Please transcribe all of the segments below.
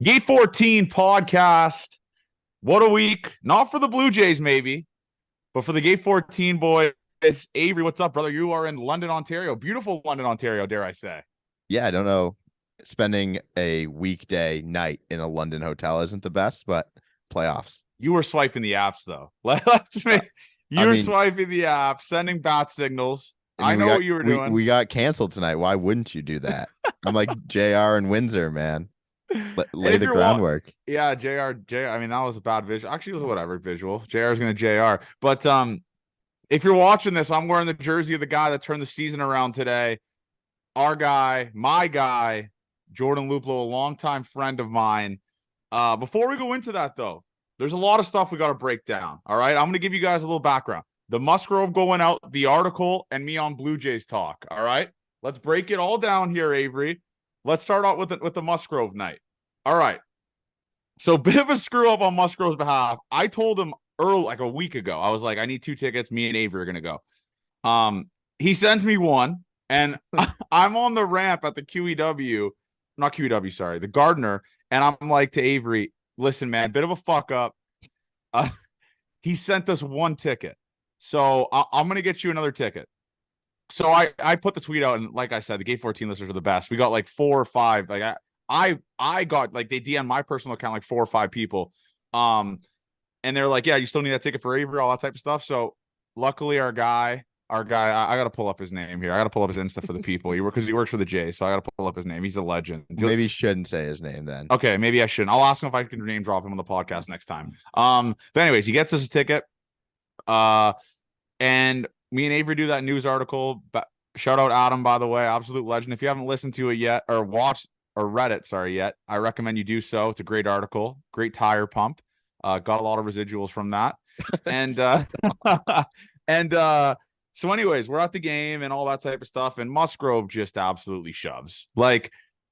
Gate 14 podcast. What a week. Not for the Blue Jays, maybe, but for the Gate 14 boys. Avery, what's up, brother? You are in London, Ontario. Beautiful London, Ontario, dare I say. Yeah, I don't know. Spending a weekday night in a London hotel isn't the best, but playoffs. You were swiping the apps, though. Let's Uh, make I you were mean, swiping the app, sending bat signals. I I mean, we know got what you were we doing. we got canceled tonight. Why wouldn't you do that? I'm like JR and Windsor, man. And Lay if the you're groundwork. yeah, JR, I mean, that was a bad visual. Actually, it was whatever visual. JR is gonna JR. But if you're watching this, I'm wearing the jersey of the guy that turned the season around today. Our guy, my guy, Jordan Luplow, a longtime friend of mine. Before we go into that, though, there's a lot of stuff we got to break down. All right. I'm going to give you guys a little background. The Musgrove going out, the article, and me on Blue Jays talk. All right. Let's break it all down here, Avery. Let's start out with the Musgrove night. All right. So, bit of a screw up on Musgrove's behalf. I told him early, like a week ago, I was like, I need 2 tickets. Me and Avery are going to go. He sends me one, and I'm on the ramp at the QEW, not QEW, sorry, the Gardner, and I'm like to Avery, listen, man, bit of a fuck up. Uh, he sent us 1 ticket, so I'm gonna get you another ticket. So I put the tweet out, and like I said, the Gate 14 listeners are the best. We got like 4 or 5. Like I got like they DM my personal account like 4 or 5 people. And they're like, yeah, you still need that ticket for Avery, all that type of stuff. So luckily, our guy, I got to pull up his name here. I got to pull up his Insta for the people. Because he works for the Jays, so I got to pull up his name. He's a legend. Maybe you shouldn't say his name then. Okay, maybe I shouldn't. I'll ask him if I can name drop him on the podcast next time. But anyways, he gets us a ticket. And me and Avery do that news article. But shout out Adam, by the way, absolute legend. If you haven't listened to it yet or watched or read it, sorry, yet, I recommend you do so. It's a great article, great tire pump. Got a lot of residuals from that. And and so anyways, we're at the game and all that type of stuff, and Musgrove just absolutely shoves. Like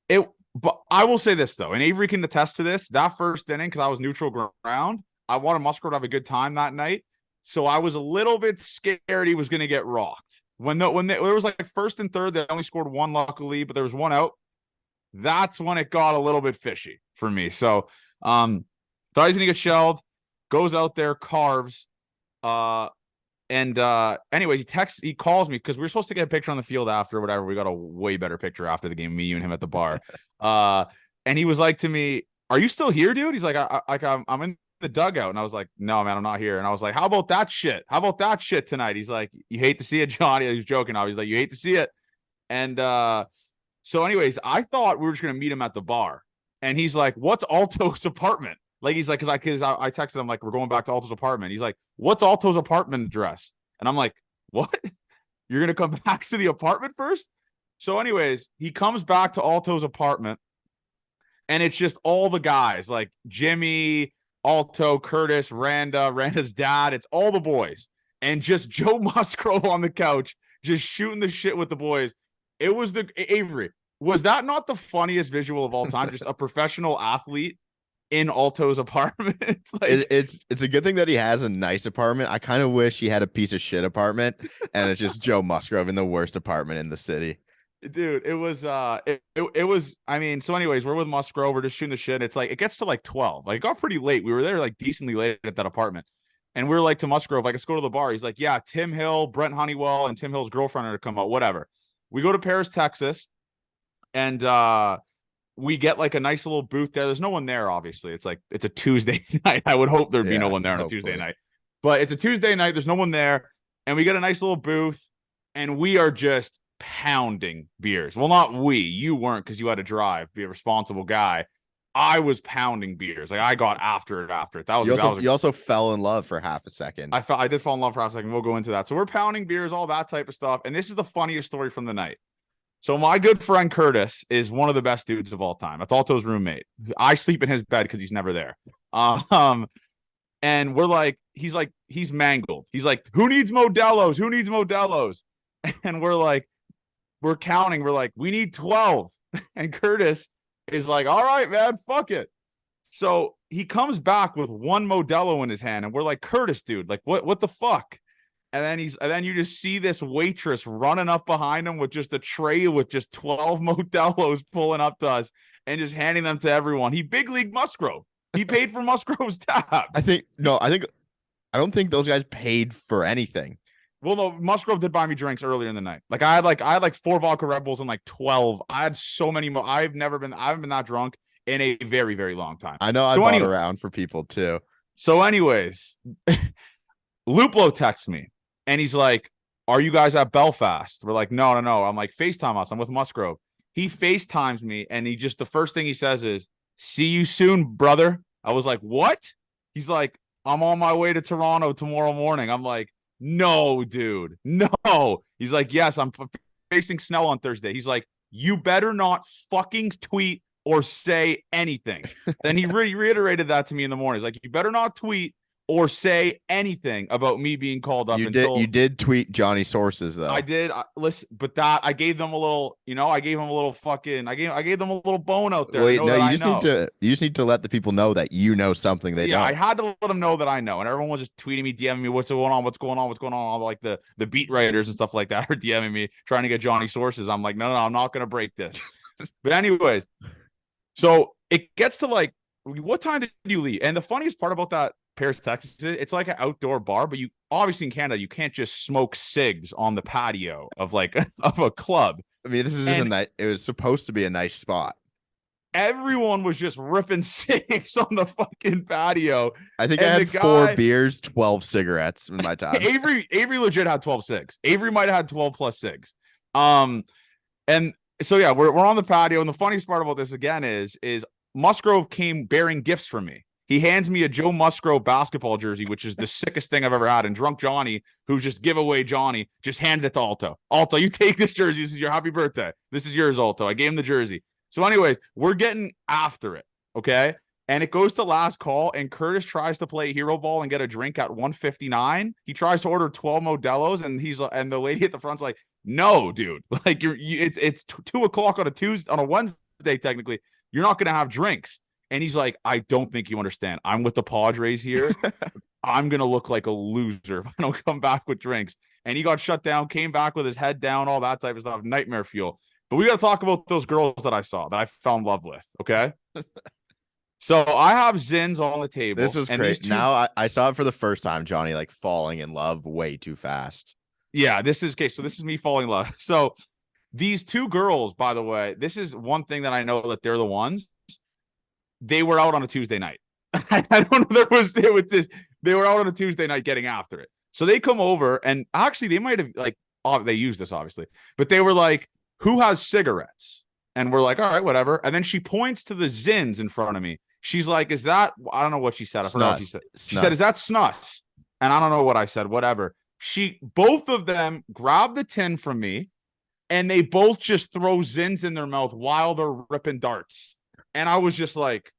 it, but I will say this though, and Avery can attest to this, that first inning, because I was neutral ground, I wanted Musgrove to have a good time that night. So I was a little bit scared he was gonna get rocked. When there was like first and third, they only scored one, luckily, but there was one out. That's when it got a little bit fishy for me. So thought he's gonna get shelled, goes out there, carves. And anyways, he calls me because we were supposed to get a picture on the field after whatever. We got a way better picture after the game, me, you, and him at the bar. And he was like to me, "Are you still here, dude?" He's like, I'm in the dugout." And I was like, "No, man, I'm not here." And I was like, "How about that shit? How about that shit tonight?" He's like, "You hate to see it, Johnny." He was joking. He's like, "You hate to see it." And so anyways, I thought we were just gonna meet him at the bar. And he's like, "What's Alto's apartment?" Like, he's like, because I texted him like, "We're going back to Alto's apartment." He's like, "What's Alto's apartment address?" And I'm like, "What? You're gonna come back to the apartment first?" So anyways, he comes back to Alto's apartment, and it's just all the guys like Jimmy, Alto, Curtis, Randa's dad. It's all the boys, and just Joe Musgrove on the couch, just shooting the shit with the boys. It was the Avery. Was that not the funniest visual of all time? Just a professional athlete in Alto's apartment. It, it's a good thing that he has a nice apartment. I kind of wish he had a piece of shit apartment, and it's just Joe Musgrove in the worst apartment in the city. dude, it was it was, I mean, so anyways, we're with Musgrove, we're just shooting the shit. It's like it gets to like 12. Like, it got pretty late. We were there like decently late at that apartment. And we were like to Musgrove, like, let's go to the bar. He's like, yeah, Tim Hill, Brent Honeywell, and Tim Hill's girlfriend are to come out, whatever. We go to Paris, Texas, and we get like a nice little booth there. There's no one there, obviously. It's like it's a Tuesday night. I would hope there'd be no Yeah, one there on a Tuesday hopefully. night. But it's a Tuesday night, there's no one there, and we get a nice little booth, and we are just pounding beers. Well, not we. You weren't, because you had to drive, be a responsible guy. I was pounding beers. Like, I got after it. That was You also fell in love for half a second. I did fall in love for a second. We'll go into that. So we're pounding beers, all that type of stuff. And this is the funniest story from the night. So my good friend Curtis is one of the best dudes of all time. That's Alto's roommate. I sleep in his bed because he's never there. And he's mangled. He's like, who needs Modelo's? Who needs Modelo's? And we're counting. We're like, we need 12. And Curtis is like, all right, man, fuck it. So he comes back with one Modelo in his hand, and we're like, Curtis, dude, like, what the fuck? And then you just see this waitress running up behind him with just a tray with just 12 Modelo's pulling up to us and just handing them to everyone. He big league Musgrove. He paid for Musgrove's tab. I don't think those guys paid for anything. Well, no, Musgrove did buy me drinks earlier in the night. Like I had like 4 vodka Red Bulls and like 12. I had so many more. I haven't been that drunk in a very, very long time. I know I bought around for people too. So anyways, Luplo texts me and he's like, "Are you guys at Belfast?" We're like, no. I'm like, FaceTime us. I'm with Musgrove. He FaceTimes me and the first thing he says is, "See you soon, brother." I was like, "What?" He's like, "I'm on my way to Toronto tomorrow morning." I'm like, "No, dude, no." He's like, "Yes, I'm facing Snell on Thursday." He's like, "You better not fucking tweet or say anything." Then he reiterated that to me in the morning. He's like, "You better not tweet or say anything about me being called up." You did tweet Johnny sources though. I did. Listen, but I gave them a little, I gave them a little fucking, I gave them a little bone out there. Wait, no, you just need to let the people know that you know something they don't. I had to let them know that I know, and everyone was just tweeting me, DMing me, what's going on. All like the beat writers and stuff like that are DMing me, trying to get Johnny sources. I'm like, no, I'm not gonna break this. But anyways, so it gets to like, what time did you leave? And the funniest part about that Paris, Texas, it's like an outdoor bar, but you obviously in Canada, you can't just smoke cigs on the patio of like of a club. I mean, this is it was supposed to be a nice spot. Everyone was just ripping cigs on the fucking patio. I think I had 4 beers, 12 cigarettes in my time. Avery legit had 12 cigs. Avery might have had 12 plus cigs. And so yeah, we're on the patio, and the funniest part about this again is Musgrove came bearing gifts from me. He hands me a Joe Musgrove basketball jersey, which is the sickest thing I've ever had. And drunk Johnny, who's just giveaway Johnny, just handed it to Alto. Alto, you take this jersey. This is your happy birthday. This is yours, Alto. I gave him the jersey. So anyways, we're getting after it, okay? And it goes to last call, and Curtis tries to play hero ball and get a drink at 1:59. He tries to order 12 Modelo's, and the lady at the front's like, "No, dude. Like it's 2:00 on a Tuesday, on a Wednesday technically. You're not gonna have drinks." And he's like, "I don't think you understand. I'm with the Padres here. I'm going to look like a loser if I don't come back with drinks." And he got shut down, came back with his head down, all that type of stuff, nightmare fuel. But we got to talk about those girls that I saw, that I fell in love with, okay? So I have Zins on the table. This was great. Now I saw it for the first time, Johnny, like falling in love way too fast. Yeah, this is okay. So this is me falling in love. So these 2 girls, by the way, this is one thing that I know that they're the ones. They were out on a Tuesday night. I don't know. They were out on a Tuesday night getting after it. So they come over, and actually they might have they used this obviously, but they were like, "Who has cigarettes?" And we're like, "All right, whatever." And then she points to the Zins in front of me. She's like, "Is that?" I don't know what she said. I forgot what she said. She said, "Is that snus?" And I don't know what I said. Whatever. Both of them grab the tin from me, and they both just throw Zins in their mouth while they're ripping darts. And I was just like,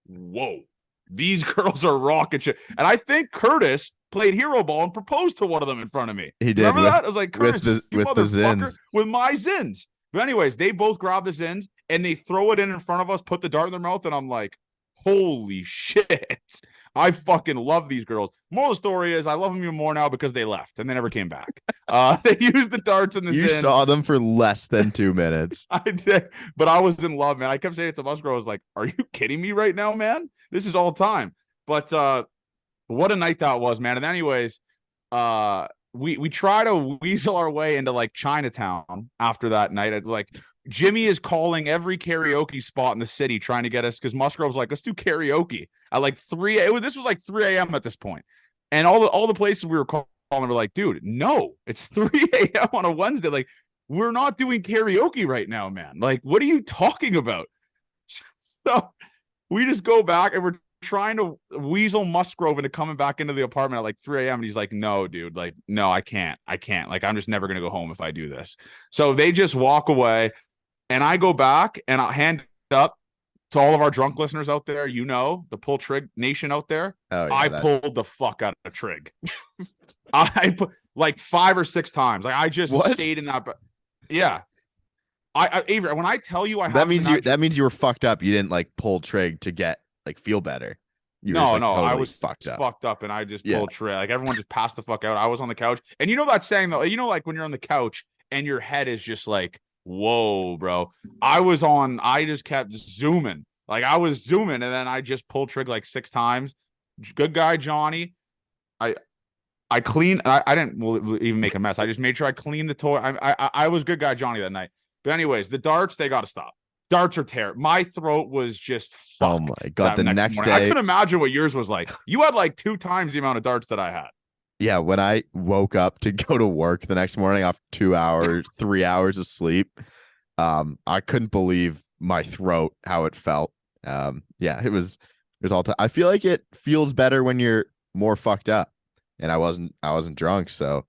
whoa, these girls are rocket shit. And I think Curtis played hero ball and proposed to one of them in front of me. He did. Remember that? I was like, Curtis, with the Zins. With my Zins. But anyways, they both grab the Zins and they throw it in front of us, put the dart in their mouth. And I'm like, holy shit. I fucking love these girls. Moral of the story is I love them even more now because they left and they never came back. They used the darts and the You Zin. saw them for less than 2 minutes. I did, but I was in love, man. I kept saying it to Musgrove. I was like, "Are you kidding me right now, man? This is all time." But what a night that was, man. And anyways, we try to weasel our way into like Chinatown after that night. Like Jimmy is calling every karaoke spot in the city trying to get us, because Musgrove's like, "Let's do karaoke at like 3 This was like 3 a.m. at this point. And all the places we were calling were like, "Dude, no, it's 3 a.m. on a Wednesday. Like, we're not doing karaoke right now, man. Like, what are you talking about?" So we just go back and we're trying to weasel Musgrove into coming back into the apartment at like 3 a.m. And he's like, "No, dude, like, no, I can't. Like, I'm just never going to go home if I do this." So they just walk away, and I go back and I'll hand it up to all of our drunk listeners out there. The Pull Trig Nation out there. Oh, yeah, I pulled the fuck out of Trig. I put like 5 or 6 times. Like, I just stayed in that. Yeah. Avery, when I tell you that means you were fucked up. You didn't like pull Trig to get like feel better. You were just like I totally was fucked up. fucked up and I just Yeah. pulled tray. Like everyone just passed the fuck out. I was on the couch. And you know that saying though, like when you're on the couch and your head is just like, whoa, bro. I just kept zooming. Like I was zooming and then I just pulled trig like 6 times. Good guy, Johnny. I cleaned. I didn't even make a mess. I just made sure I cleaned the toy. I was good guy Johnny that night. But anyways, the darts, they got to stop. Darts are terrible. My throat was just fucked. Oh my God. The next morning. day, I couldn't imagine what yours was like. You had like 2 times the amount of darts that I had. yeah, when I woke up to go to work the next morning off 2 hours, 3 hours of sleep, I couldn't believe my throat, how it felt. Yeah, it was all I feel like it feels better when you're more fucked up. And I wasn't drunk, so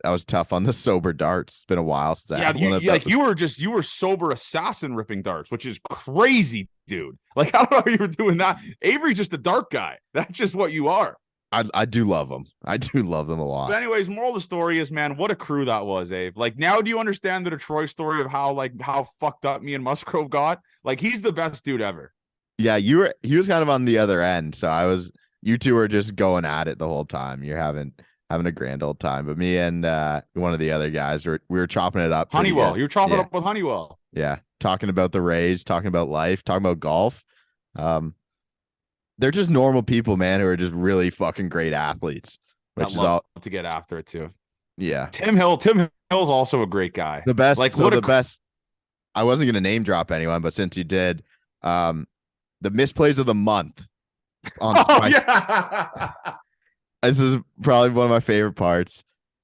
that was tough on the sober darts. It's been a while since I had one of those. You were sober assassin ripping darts, which is crazy, dude. Like, I don't know how you were doing that. Avery's just a dart guy. That's just what you are. I do love them. I do love them a lot. But anyways, moral of the story is, man, what a crew that was, Abe. Like, now do you understand the Detroit story of how fucked up me and Musgrove got? Like, he's the best dude ever. Yeah, he was kind of on the other end. So you two were just going at it the whole time. You're having a grand old time. But me and one of the other guys we were chopping it up. Honeywell. You were chopping up with Honeywell. Yeah. Talking about the Rays, talking about life, talking about golf. They're just normal people, man, who are just really fucking great athletes. Which is all to get after it too. Yeah. Tim Hill's also a great guy. The best. Like, so the best. I wasn't gonna name drop anyone, but since you did, the misplays of the month on yeah. This is probably one of my favorite parts.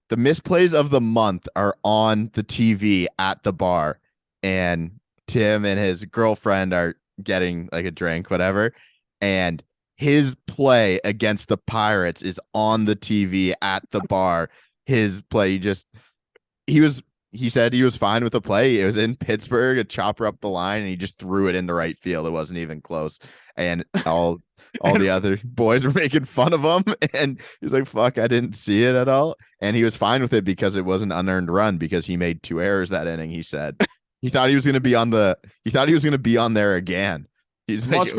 The misplays of the month are on the TV at the bar, and Tim and his girlfriend are getting like a drink, whatever, and his play against the Pirates is on the TV at the bar. His play, he said he was fine with the play. It was in Pittsburgh, a chopper up the line, and he just threw it into right field. It wasn't even close. And all the other boys were making fun of him. And he's like, fuck, I didn't see it at all. And he was fine with it because it was an unearned run because he made 2 errors that inning, he said. He thought he was gonna be on there again. He's like,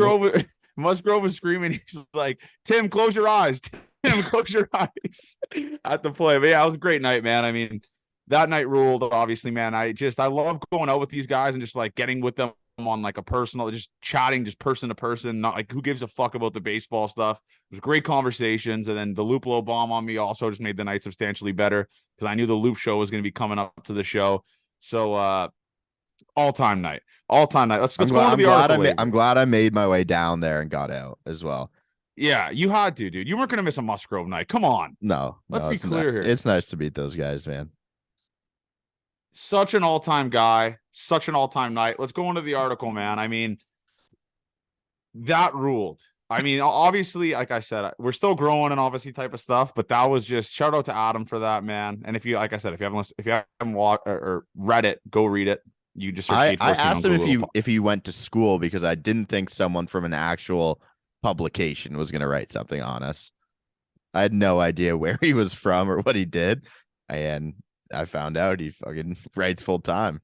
Musgrove was screaming. He's like, Tim, close your eyes. Tim, close your eyes at the play. But yeah, it was a great night, man. I mean, that night ruled, obviously, man. I love going out with these guys and just like getting with them on like a personal, just chatting, just person to person, not like who gives a fuck about the baseball stuff. It was great conversations. And then the Looplow bomb on me also just made the night substantially better because I knew the Loop show was going to be coming up to the show. So, all-time night. Let's go on to the article. I'm glad I made my way down there and got out as well. Yeah, you had to, dude. You weren't going to miss a Musgrove night. Come on. No, let's be clear here. It's nice to beat those guys, man. Such an all-time guy, such an all-time night. Let's go into the article, man. I mean, that ruled. I mean, obviously, like I said, we're still growing and obviously type of stuff, but that was just shout out to Adam for that, man. And if you haven't watched or read it, go read it. You just I asked him if he went to school because I didn't think someone from an actual publication was going to write something on us. I had no idea where he was from or what he did, and I found out he fucking writes full time.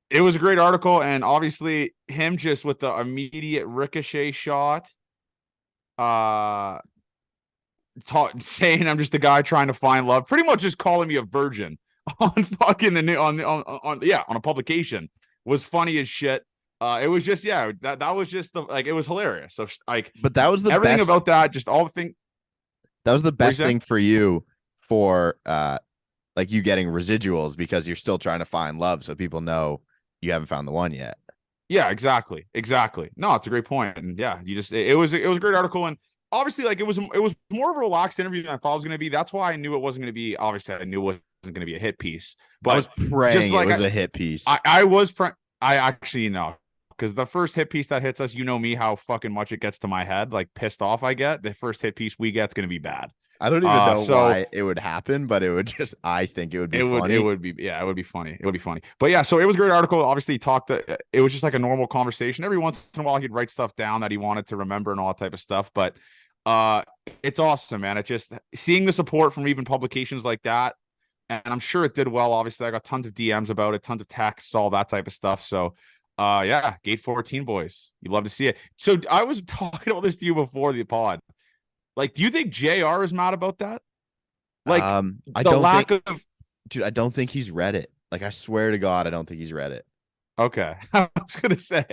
It was a great article, and obviously him just with the immediate ricochet shot, saying I'm just a guy trying to find love, pretty much just calling me a virgin on fucking on a publication was funny as shit. It was just that was just it was hilarious. So like, but that was the everything best, about that, just all the thing. That was the best thing for you for like you getting residuals because you're still trying to find love, so people know you haven't found the one yet. Yeah, exactly. No, it's a great point. And yeah, it was a great article, and obviously like it was more of a relaxed interview than I thought it was going to be. That's why I knew it wasn't going to be. Obviously, I knew it wasn't going to be a hit piece. But I was praying it was a hit piece. I actually know. Because the first hit piece that hits us, you know me, how fucking much it gets to my head, like pissed off I get. The first hit piece we get's going to be bad. I don't even know why it would happen, but I think it would be funny. It would be funny. But yeah, so it was a great article. Obviously, it was just like a normal conversation. Every once in a while, he'd write stuff down that he wanted to remember and all that type of stuff. But it's awesome, man. It just seeing the support from even publications like that. And I'm sure it did well. Obviously, I got tons of DMs about it, tons of texts, all that type of stuff. So Yeah, Gate 14 boys. You love to see it. So I was talking about this to you before the pod. Like, do you think JR is mad about that? Like I the don't think, lack of dude, I don't think he's read it. Like, I swear to God, I don't think he's read it. okay. I was gonna say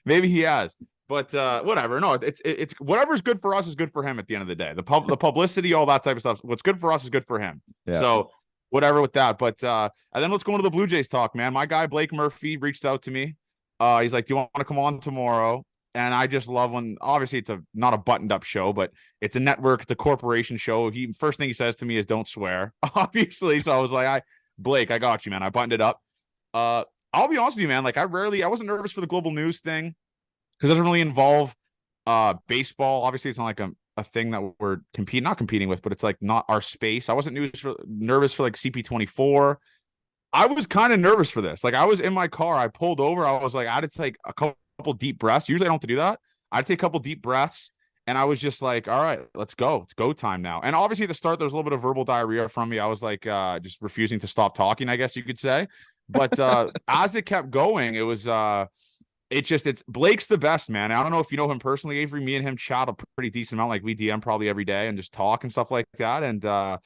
maybe he has, but whatever. No, it's whatever's good for us is good for him at the end of the day. The publicity, all that type of stuff. What's good for us is good for him. Yeah. So whatever with that. But and then let's go into the Blue Jays talk, man. My guy Blake Murphy reached out to me. He's like, "Do you want to come on tomorrow?" And I just love when obviously it's not a buttoned up show, but it's a network, it's a corporation show. He first thing he says to me is don't swear, obviously. So I was like, Blake, I got you, man. I buttoned it up. I'll be honest with you, man. Like I wasn't nervous for the global news thing because it doesn't really involve baseball. Obviously, it's not like a thing that we're not competing with, but it's like not our space. I wasn't nervous for like CP24. I was kind of nervous for this. Like I was in my car, I pulled over, I was like, I had to take a couple deep breaths. Usually I don't have to do that. I'd take a couple deep breaths. And I was just like, all right, let's go. It's go time now. And obviously at the start, there was a little bit of verbal diarrhea from me. I was like just refusing to stop talking, I guess you could say. But as it kept going, it was it's Blake's the best, man. I don't know if you know him personally, Avery. Me and him chat a pretty decent amount, like we DM probably every day and just talk and stuff like that. And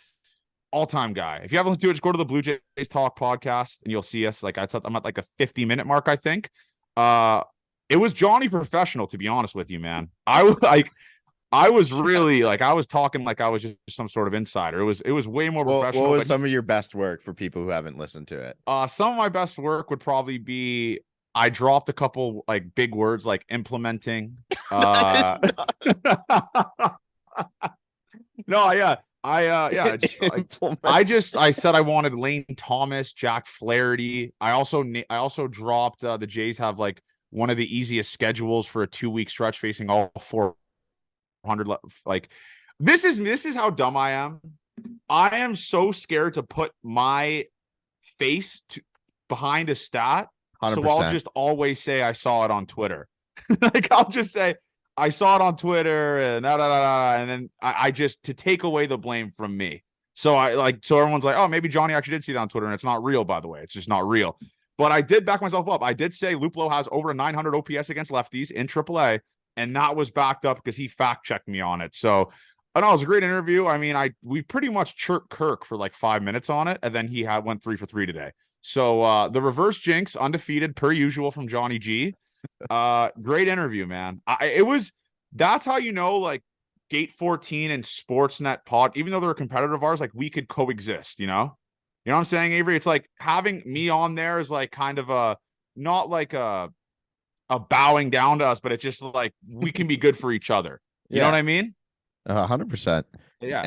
all-time guy. If you haven't listened to it, just go to the Blue Jays Talk podcast and you'll see us. Like I'm at like a 50-minute mark, I think. It was Johnny professional, to be honest with you, man. I was really like I was talking like I was just some sort of insider. It was way more professional. What was some of your best work for people who haven't listened to it? Some of my best work would probably be I dropped a couple like big words like implementing. No, yeah. I said I wanted Lane Thomas, Jack Flaherty. I also dropped the Jays have like one of the easiest schedules for a 2-week stretch facing all 400. Like this is how dumb I am. I am so scared to put my face behind a stat. 100%. So I'll just always say I saw it on Twitter. Like I'll just say I saw it on Twitter and and then I just to take away the blame from me. So so everyone's like, oh, maybe Johnny actually did see that on Twitter, and it's not real, by the way. It's just not real. But I did back myself up. I did say Luplo has over a 900 OPS against lefties in AAA, and that was backed up because he fact-checked me on it. So, I know it was a great interview. I mean, we pretty much chirped Kirk for like 5 minutes on it, and then he went 3 for 3 today. So the reverse jinx, undefeated per usual from Johnny G. Great interview, man. That's how you know, like Gate 14 and Sportsnet pod, even though they're a competitor of ours, like we could coexist, you know? You know what I'm saying, Avery? It's like having me on there is like kind of not like a bowing down to us, but it's just like we can be good for each other. You know what I mean? 100%. Yeah.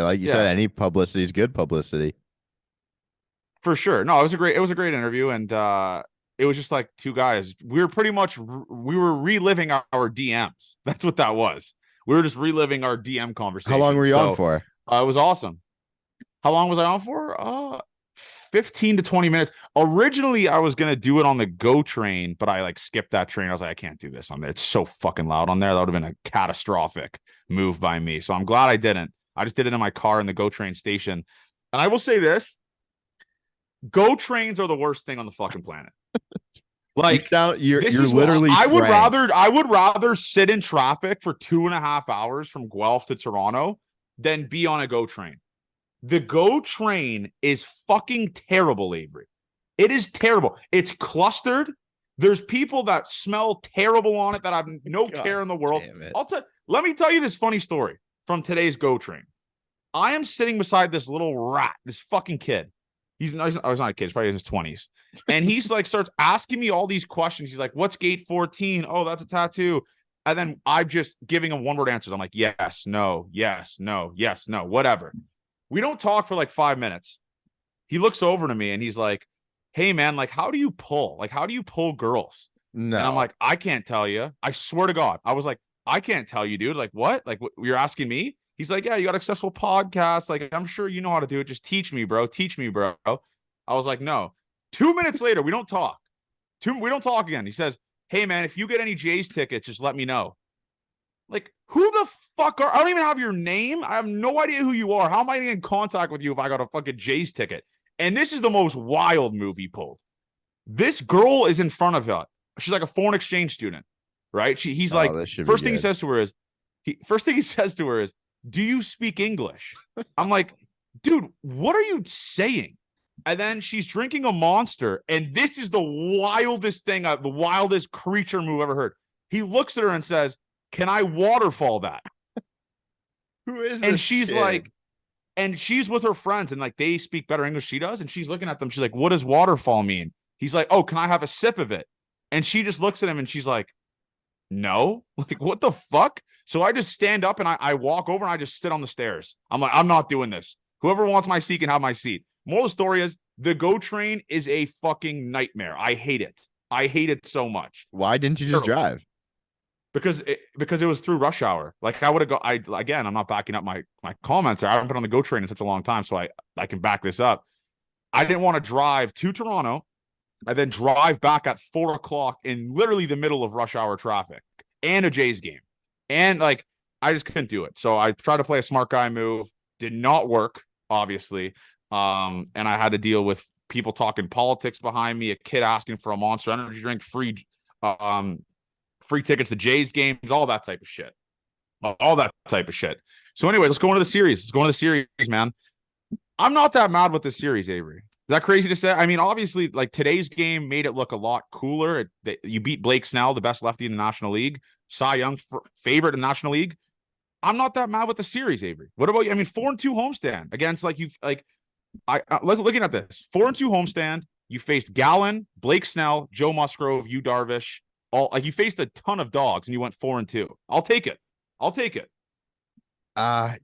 Like you said, any publicity is good publicity. For sure. No, it was a great interview, and it was just like two guys. We were reliving our DMs. That's what that was. We were just reliving our DM conversation. How long were you on for? It was awesome. How long was I on for? 15 to 20 minutes. Originally, I was going to do it on the GO train, but I like skipped that train. I was like, I can't do this on there. It's so fucking loud on there. That would have been a catastrophic move by me. So I'm glad I didn't. I just did it in my car in the GO train station. And I will say this. GO trains are the worst thing on the fucking planet. Like you're literally. I would rather sit in traffic for 2.5 hours from Guelph to Toronto than be on a GO train. The GO train is fucking terrible, Avery. It is terrible. It's clustered. There's people that smell terrible on it that have no care in the world. Let me tell you this funny story from today's GO train. I am sitting beside this little rat, this fucking kid. He's not a kid. He's probably in his 20s. And he's like, starts asking me all these questions. He's like, what's Gate 14? Oh, that's a tattoo. And then I'm just giving him one-word answers. I'm like, yes, no, yes, no, yes, no, whatever. We don't talk for like 5 minutes. He looks over to me and he's like, hey, man, like, how do you pull? Like, how do you pull girls? No. And I'm like, I can't tell you. I swear to God. I was like, I can't tell you, dude. Like, what? Like, you're asking me? He's like, yeah, you got a successful podcast. Like, I'm sure you know how to do it. Just teach me, bro. Teach me, bro. I was like, no. 2 minutes later, we don't talk. We don't talk again. He says, hey, man, if you get any Jays tickets, just let me know. Like, who the fuck I don't even have your name. I have no idea who you are. How am I getting in contact with you if I got a fucking Jays ticket? And this is the most wild move he pulled. This girl is in front of She's like a foreign exchange student, right? He's Oh, like, this should be first thing he good. says to her is, first thing he says to her is, "Do you speak English?" I'm like, dude, what are you saying? And then she's drinking a Monster, and this is the wildest thing, the wildest creature move I've ever heard. He looks at her and says, "Can I waterfall that?" Who is And this she's kid? like, and she's with her friends, and like they speak better English she does, and she's looking at them. She's like, "What does waterfall mean?" He's like, "Oh, can I have a sip of it?" And she just looks at him, and she's like, "No." Like, what the fuck? So I just stand up and I walk over and I just sit on the stairs. I'm like, I'm not doing this. Whoever wants my seat can have my seat. Moral of the story is the GO train is a fucking nightmare. I hate it. I hate it so much. Why It's didn't you just terrible. drive? Because it was through rush hour. Like I would have go. I'm not backing up my comments. I haven't been on the GO train in such a long time, so I can back this up. I didn't want to drive to Toronto and then drive back at 4 o'clock in literally the middle of rush hour traffic and a Jays game. And like, I just couldn't do it. So I tried to play a smart guy move. Did not work, obviously. And I had to deal with people talking politics behind me, a kid asking for a Monster Energy drink, free tickets to Jays games, all that type of shit. All that type of shit. So anyway, let's go into the series. Let's go into the series, man. I'm not that mad with the series, Avery. Is that crazy to say? I mean, obviously, like today's game made it look a lot cooler. You beat Blake Snell, the best lefty in the National League, Cy Young favorite in the National League. I'm not that mad with the series, Avery. What about you? I mean, 4-2 homestand against like you like looking at this 4-2 homestand. You faced Gallen, Blake Snell, Joe Musgrove, Yu Darvish. All like you faced a ton of dogs and you went 4-2. I'll take it. I'll take it. Uh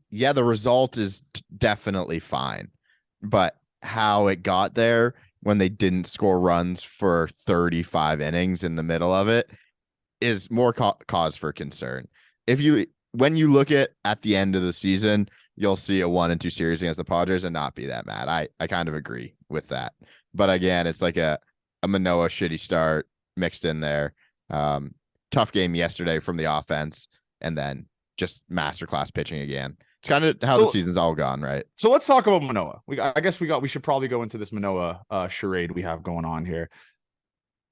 yeah, the result is definitely fine. But how it got there when they didn't score runs for 35 innings in the middle of it is more cause for concern. If you when you look at the end of the season, you'll see a 1-2 series against the Padres and not be that mad. I kind of agree with that. But again, it's like a Manoah shitty start mixed in there. Tough game yesterday from the offense, and then just masterclass pitching again. It's kind of how the season's all gone, right? So let's talk about Manoah. I guess we should probably go into this Manoah charade we have going on here.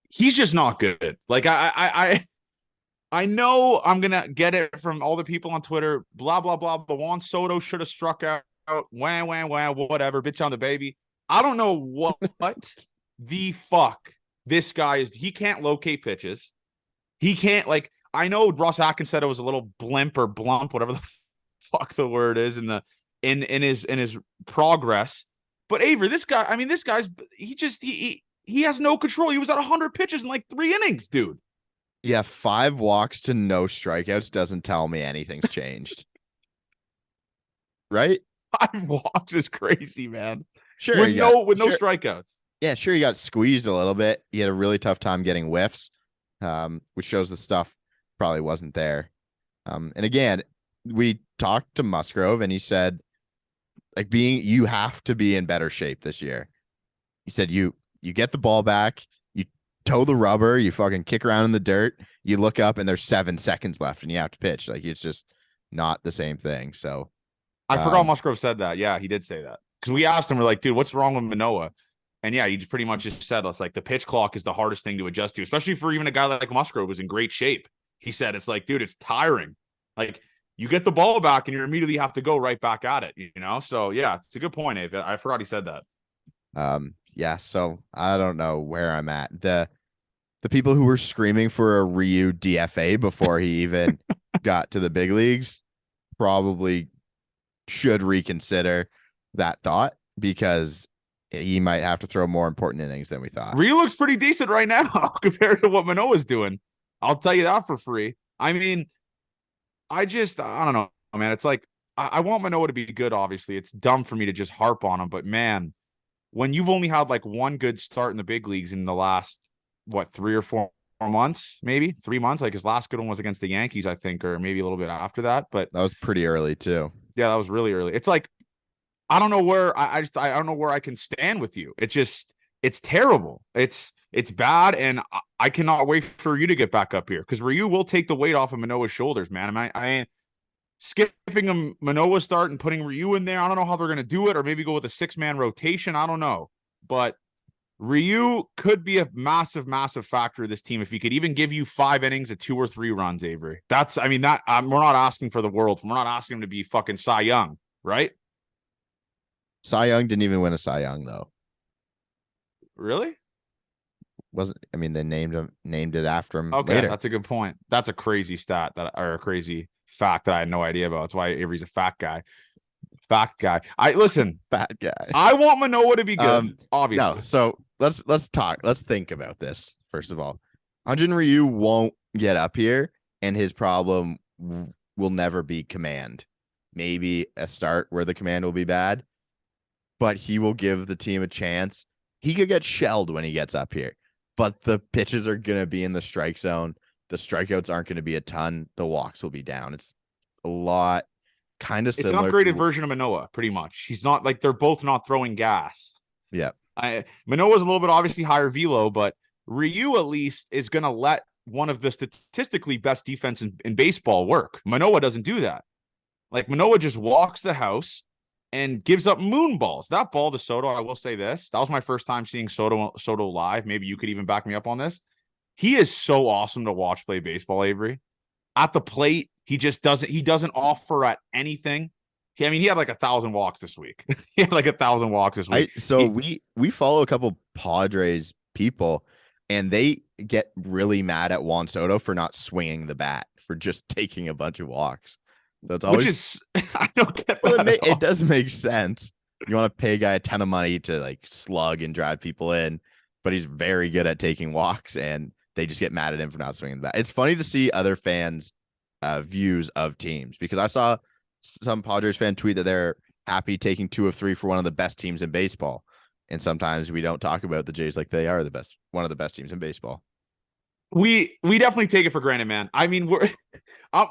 He's just not good. Like I know I'm gonna get it from all the people on Twitter. Blah blah blah. The Juan Soto should have struck out. Wham wham wham. Whatever. Bitch on the baby. I don't know what the fuck this guy is. He can't locate pitches. He can't like. I know Ross Atkins said it was a little blimp or blump, whatever the fuck the word is in his progress. But Avery, this guy, I mean, this guy's he has no control. He was at 100 pitches in like 3 innings, dude. Yeah, 5 walks to no strikeouts doesn't tell me anything's changed. Right? 5 walks is crazy, man. Sure, With no strikeouts. Yeah, sure, he got squeezed a little bit. He had a really tough time getting whiffs, which shows the stuff probably wasn't there. And again, we talked to Musgrove and he said, like, you have to be in better shape this year. He said you get the ball back, you toe the rubber, you fucking kick around in the dirt, you look up and there's 7 seconds left and you have to pitch. Like, it's just not the same thing. So I forgot Musgrove said that. Yeah, he did say that. Because we asked him, we're like, dude, what's wrong with Manoah? And yeah, he just pretty much just said, it's like the pitch clock is the hardest thing to adjust to, especially for even a guy like Musgrove who's in great shape. He said, it's like, dude, it's tiring. Like, you get the ball back and you immediately have to go right back at it, you know? So yeah, it's a good point, Abe. I forgot he said that. Yeah, so I don't know where I'm at. The people who were screaming for a Ryu DFA before he even got to the big leagues probably should reconsider that thought, because he might have to throw more important innings than we thought. Ryu looks pretty decent right now compared to what Manoah's doing. I'll tell you that for free. I mean, I don't know, man. It's like, I want Manoah to be good, obviously. It's dumb for me to just harp on him, but man, when you've only had like one good start in the big leagues in the last, 3 or 4 months, maybe 3 months, like his last good one was against the Yankees, I think, or maybe a little bit after that. But that was pretty early too. Yeah, that was really early. It's like, I don't know where I don't know where I can stand with you. It's terrible. It's bad. And I cannot wait for you to get back up here, because Ryu will take the weight off of Manoah's shoulders, man. I skipping a Manoah start and putting Ryu in there. I don't know how they're going to do it, or maybe go with a 6-man rotation. I don't know, but Ryu could be a massive, massive factor of this team if he could even give you 5 innings of 2 or 3 runs, Avery. That's, I mean, we're not asking for the world. We're not asking him to be fucking Cy Young, right? Cy Young didn't even win a Cy Young though. Really? Wasn't I mean they named it after him Okay, later. that's a good point. That's a crazy stat or a crazy fact that I had no idea about. That's why Avery's a fact guy. Fact guy. I listen. Fat guy. I want Manoah to be good. Obviously. No, so let's talk. Let's think about this first of all. Hyunjin Ryu won't get up here, and his problem will never be command. Maybe a start where the command will be bad, but he will give the team a chance. He could get shelled when he gets up here, but the pitches are going to be in the strike zone. The strikeouts aren't going to be a ton. The walks will be down. It's a lot, kind of similar. It's an upgraded version of Manoah, pretty much. He's not like they're both not throwing gas. Yeah. Manoah's a little bit obviously higher velo, but Ryu at least is going to let one of the statistically best defense in baseball work. Manoah doesn't do that. Like Manoah just walks the house and gives up moon balls. That ball to Soto, I will say this. That was my first time seeing Soto live. Maybe you could even back me up on this. He is so awesome to watch play baseball, Avery. At the plate, he doesn't offer at anything. I mean, he had like 1,000 walks this week. He had like 1,000 walks this week. We follow a couple Padres people, and they get really mad at Juan Soto for not swinging the bat, for just taking a bunch of walks. So it's always, which is, I don't get that. Well, it does make sense. You want to pay a guy a ton of money to like slug and drive people in, but he's very good at taking walks, and they just get mad at him for not swinging the bat. It's funny to see other fans' views of teams, because I saw some Padres fan tweet that they're happy taking 2 of 3 for one of the best teams in baseball. And sometimes we don't talk about the Jays like they are one of the best teams in baseball. We definitely take it for granted, man. I mean, we're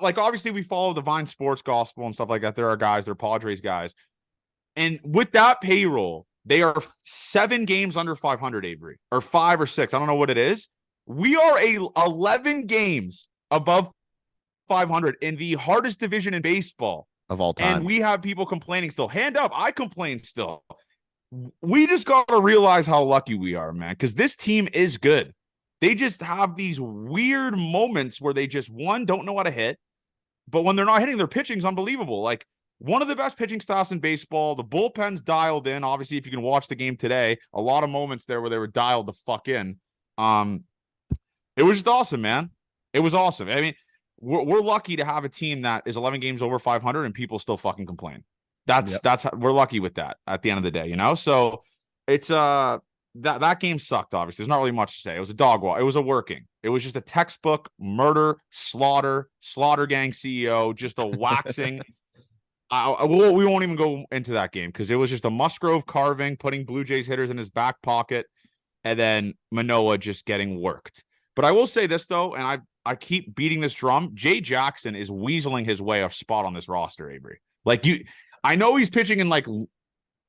like, obviously we follow the Vine Sports Gospel and stuff like that. There are guys, they're Padres guys. And with that payroll, they are 7 games under 500, Avery, or 5 or 6. I don't know what it is. We are 11 games above 500 in the hardest division in baseball of all time. And we have people complaining still. Hand up. I complain still. We just got to realize how lucky we are, man, because this team is good. They just have these weird moments where they just, don't know how to hit. But when they're not hitting, their pitching's unbelievable. Like, one of the best pitching staffs in baseball. The bullpen's dialed in. Obviously, if you can watch the game today, a lot of moments there where they were dialed the fuck in. It was just awesome, man. It was awesome. I mean, we're lucky to have a team that is 11 games over 500 and people still fucking complain. That's how, we're lucky with that at the end of the day, you know? So it's that game sucked, obviously. There's not really much to say. It was a dog walk. It was a working. It was just a textbook murder, slaughter gang CEO, just a waxing. We won't even go into that game because it was just a Musgrove carving, putting Blue Jays hitters in his back pocket, and then Manoah just getting worked. But I will say this, though, and I keep beating this drum. Jay Jackson is weaseling his way a spot on this roster, Avery. Like, I know he's pitching in like,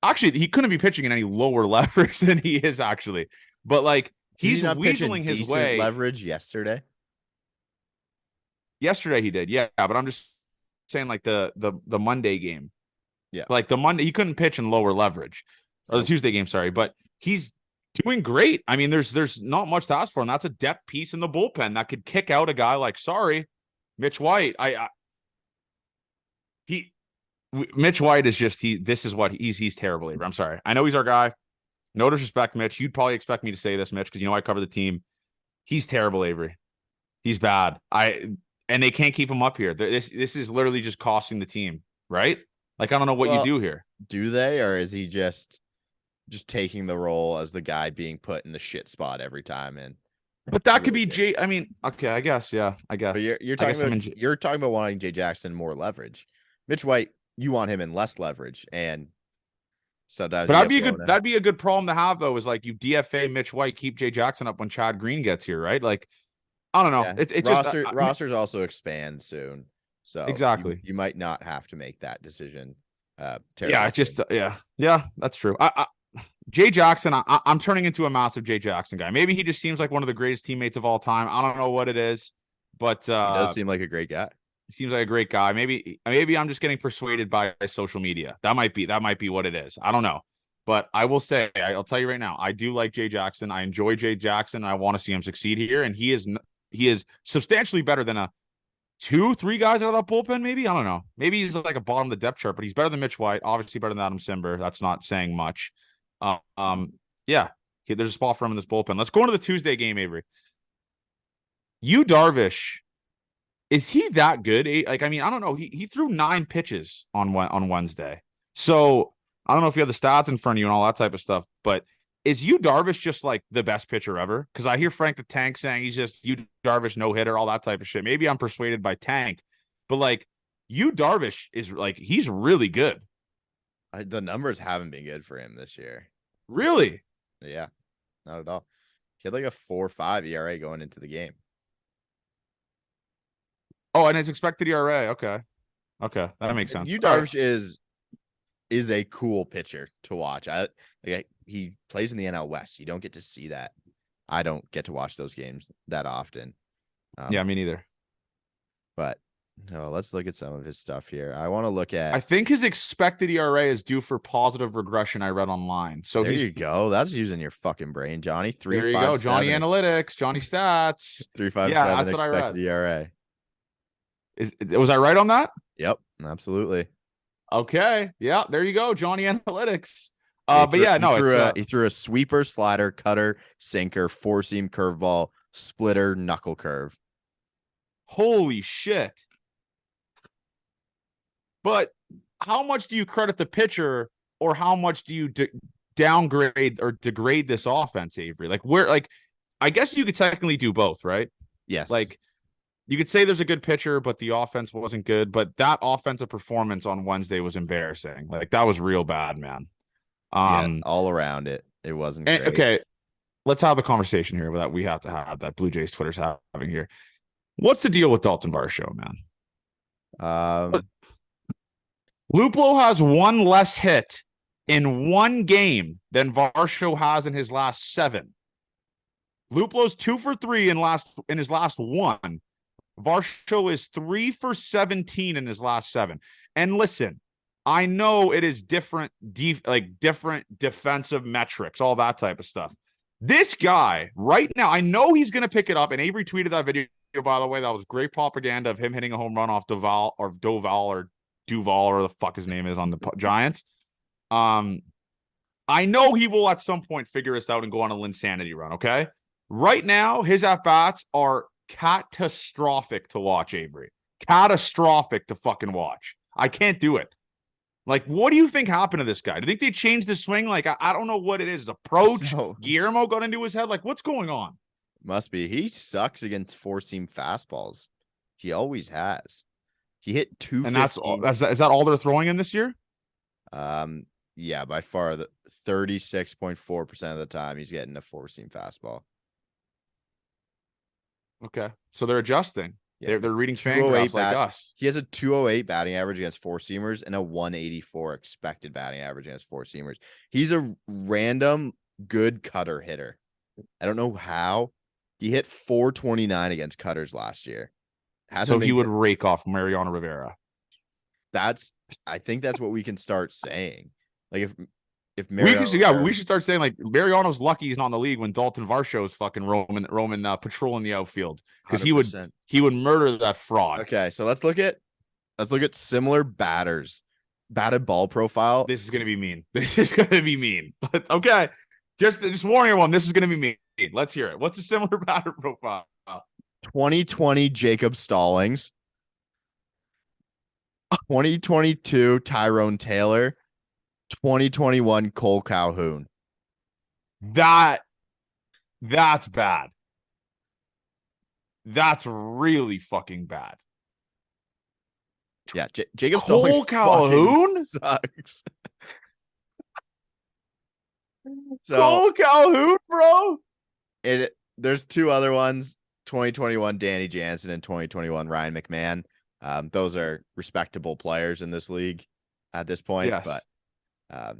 actually, he couldn't be pitching in any lower leverage than he is actually. But like, he's weaseling his way. Leverage yesterday. Yesterday he did, yeah. But I'm just saying, like the Monday game, yeah. Like the Monday, he couldn't pitch in lower leverage, or the Tuesday game, sorry. But he's doing great. I mean, there's not much to ask for, and that's a depth piece in the bullpen that could kick out a guy like, Mitch White. Mitch White is just this is what he's terrible. I'm sorry. I know he's our guy. No disrespect, Mitch. You'd probably expect me to say this, Mitch, because you know I cover the team. He's terrible, Avery. He's bad. And they can't keep him up here. This is literally just costing the team, right? Like, I don't know what you do here. Do they, or is he just taking the role as the guy being put in the shit spot every time? But that could be Jay. I mean, okay, I guess, yeah, I guess. But you're talking about wanting Jay Jackson more leverage. Mitch White, you want him in less leverage, and sometimes. But that'd be a good problem to have, though. Is like you DFA Mitch White, keep Jay Jackson up when Chad Green gets here, right? Like, I don't know. Yeah. It's rosters also expand soon, so exactly you might not have to make that decision. Yeah, it's just yeah, that's true. Jay Jackson, I'm turning into a massive Jay Jackson guy. Maybe he just seems like one of the greatest teammates of all time. I don't know what it is, but he does seem like a great guy. Seems like a great guy. Maybe I'm just getting persuaded by social media. That might be what it is. I don't know. But I will say, I'll tell you right now, I do like Jay Jackson. I enjoy Jay Jackson. I want to see him succeed here, and he is substantially better than a two, three guys out of that bullpen. Maybe I don't know. Maybe he's like a bottom of the depth chart, but he's better than Mitch White. Obviously better than Adam Simber. That's not saying much. Yeah, there's a spot for him in this bullpen. Let's go into the Tuesday game, Avery. Yu Darvish, is he that good? Like, I mean, I don't know. He threw 9 pitches on Wednesday. So I don't know if you have the stats in front of you and all that type of stuff, but is Yu Darvish just like the best pitcher ever? Because I hear Frank the Tank saying he's just Yu Darvish no hitter, all that type of shit. Maybe I'm persuaded by Tank, but like Yu Darvish is like he's really good. The numbers haven't been good for him this year. Really? Yeah, not at all. He had like a 4.5 ERA going into the game. Oh, and his expected ERA. Okay, that makes sense. Yu Darvish is a cool pitcher to watch. He plays in the NL West. You don't get to see that. I don't get to watch those games that often. Yeah, me neither. But no, let's look at some of his stuff here. I want to look at. I think his expected ERA is due for positive regression. I read online. So there you go. That's using your fucking brain, Johnny. There you go, Johnny Analytics, Johnny Stats. 3.57 yeah, that's what I read. ERA. Was I right on that? Yep, absolutely. Okay, yeah, there you go, Johnny Analytics. But yeah, no, he threw a sweeper, slider, cutter, sinker, four-seam curveball, splitter, knuckle curve. Holy shit. But how much do you credit the pitcher, or how much do you downgrade or degrade this offense, Avery? Like, I guess you could technically do both, right? Yes. Like, you could say there's a good pitcher, but the offense wasn't good. But that offensive performance on Wednesday was embarrassing. Like, that was real bad, man. All around it. It wasn't great. Okay, let's have a conversation here that we have to have, that Blue Jays Twitter's having here. What's the deal with Dalton Varsho, man? Luplo has one less hit in one game than Varsho has in his last 7. Luplo's 2 for 3 in his last 1. Varsho is 3 for 17 in his last 7. And listen, I know it is different defensive metrics, all that type of stuff. This guy right now, I know he's going to pick it up. And Avery tweeted that video, by the way. That was great propaganda of him hitting a home run off Duval or the fuck his name is on the Giants. I know he will at some point figure this out and go on a Linsanity run. Okay. Right now, his at-bats are catastrophic to watch, Avery. Catastrophic to fucking watch. I can't do it. Like, what do you think happened to this guy? Do you think they changed the swing? Like, I don't know what it is. His approach, Guillermo got into his head. Like, what's going on? Must be. He sucks against four-seam fastballs. He always has. He hit 2. And is that all they're throwing in this year? Yeah, by far the 36.4% of the time he's getting a four-seam fastball. Okay, so they're adjusting. Yeah. They're reading Fangraphs like us. He has a 208 batting average against four-seamers and a 184 expected batting average against four-seamers. He's a random good cutter hitter. I don't know how. He hit 429 against cutters last year. So he would rake off Mariano Rivera. I think that's what we can start saying. Like if we should start saying like Mariano's lucky he's not in the league when Dalton Varsho is fucking roaming patrolling the outfield, because he would murder that fraud. Okay, so let's look at similar batted ball profile. This is gonna be mean. But okay, just warning everyone, this is gonna be mean. Let's hear it. What's a similar batter profile? 2020 Jacob Stallings, 2022 Tyrone Taylor, 2021 Cole Calhoun. That's bad. That's really fucking bad. Yeah, Jacob Cole Calhoun sucks. Cole Calhoun, bro. There's 2 other ones: 2021 Danny Jansen and 2021 Ryan McMahon. Those are respectable players in this league at this point. Yes. But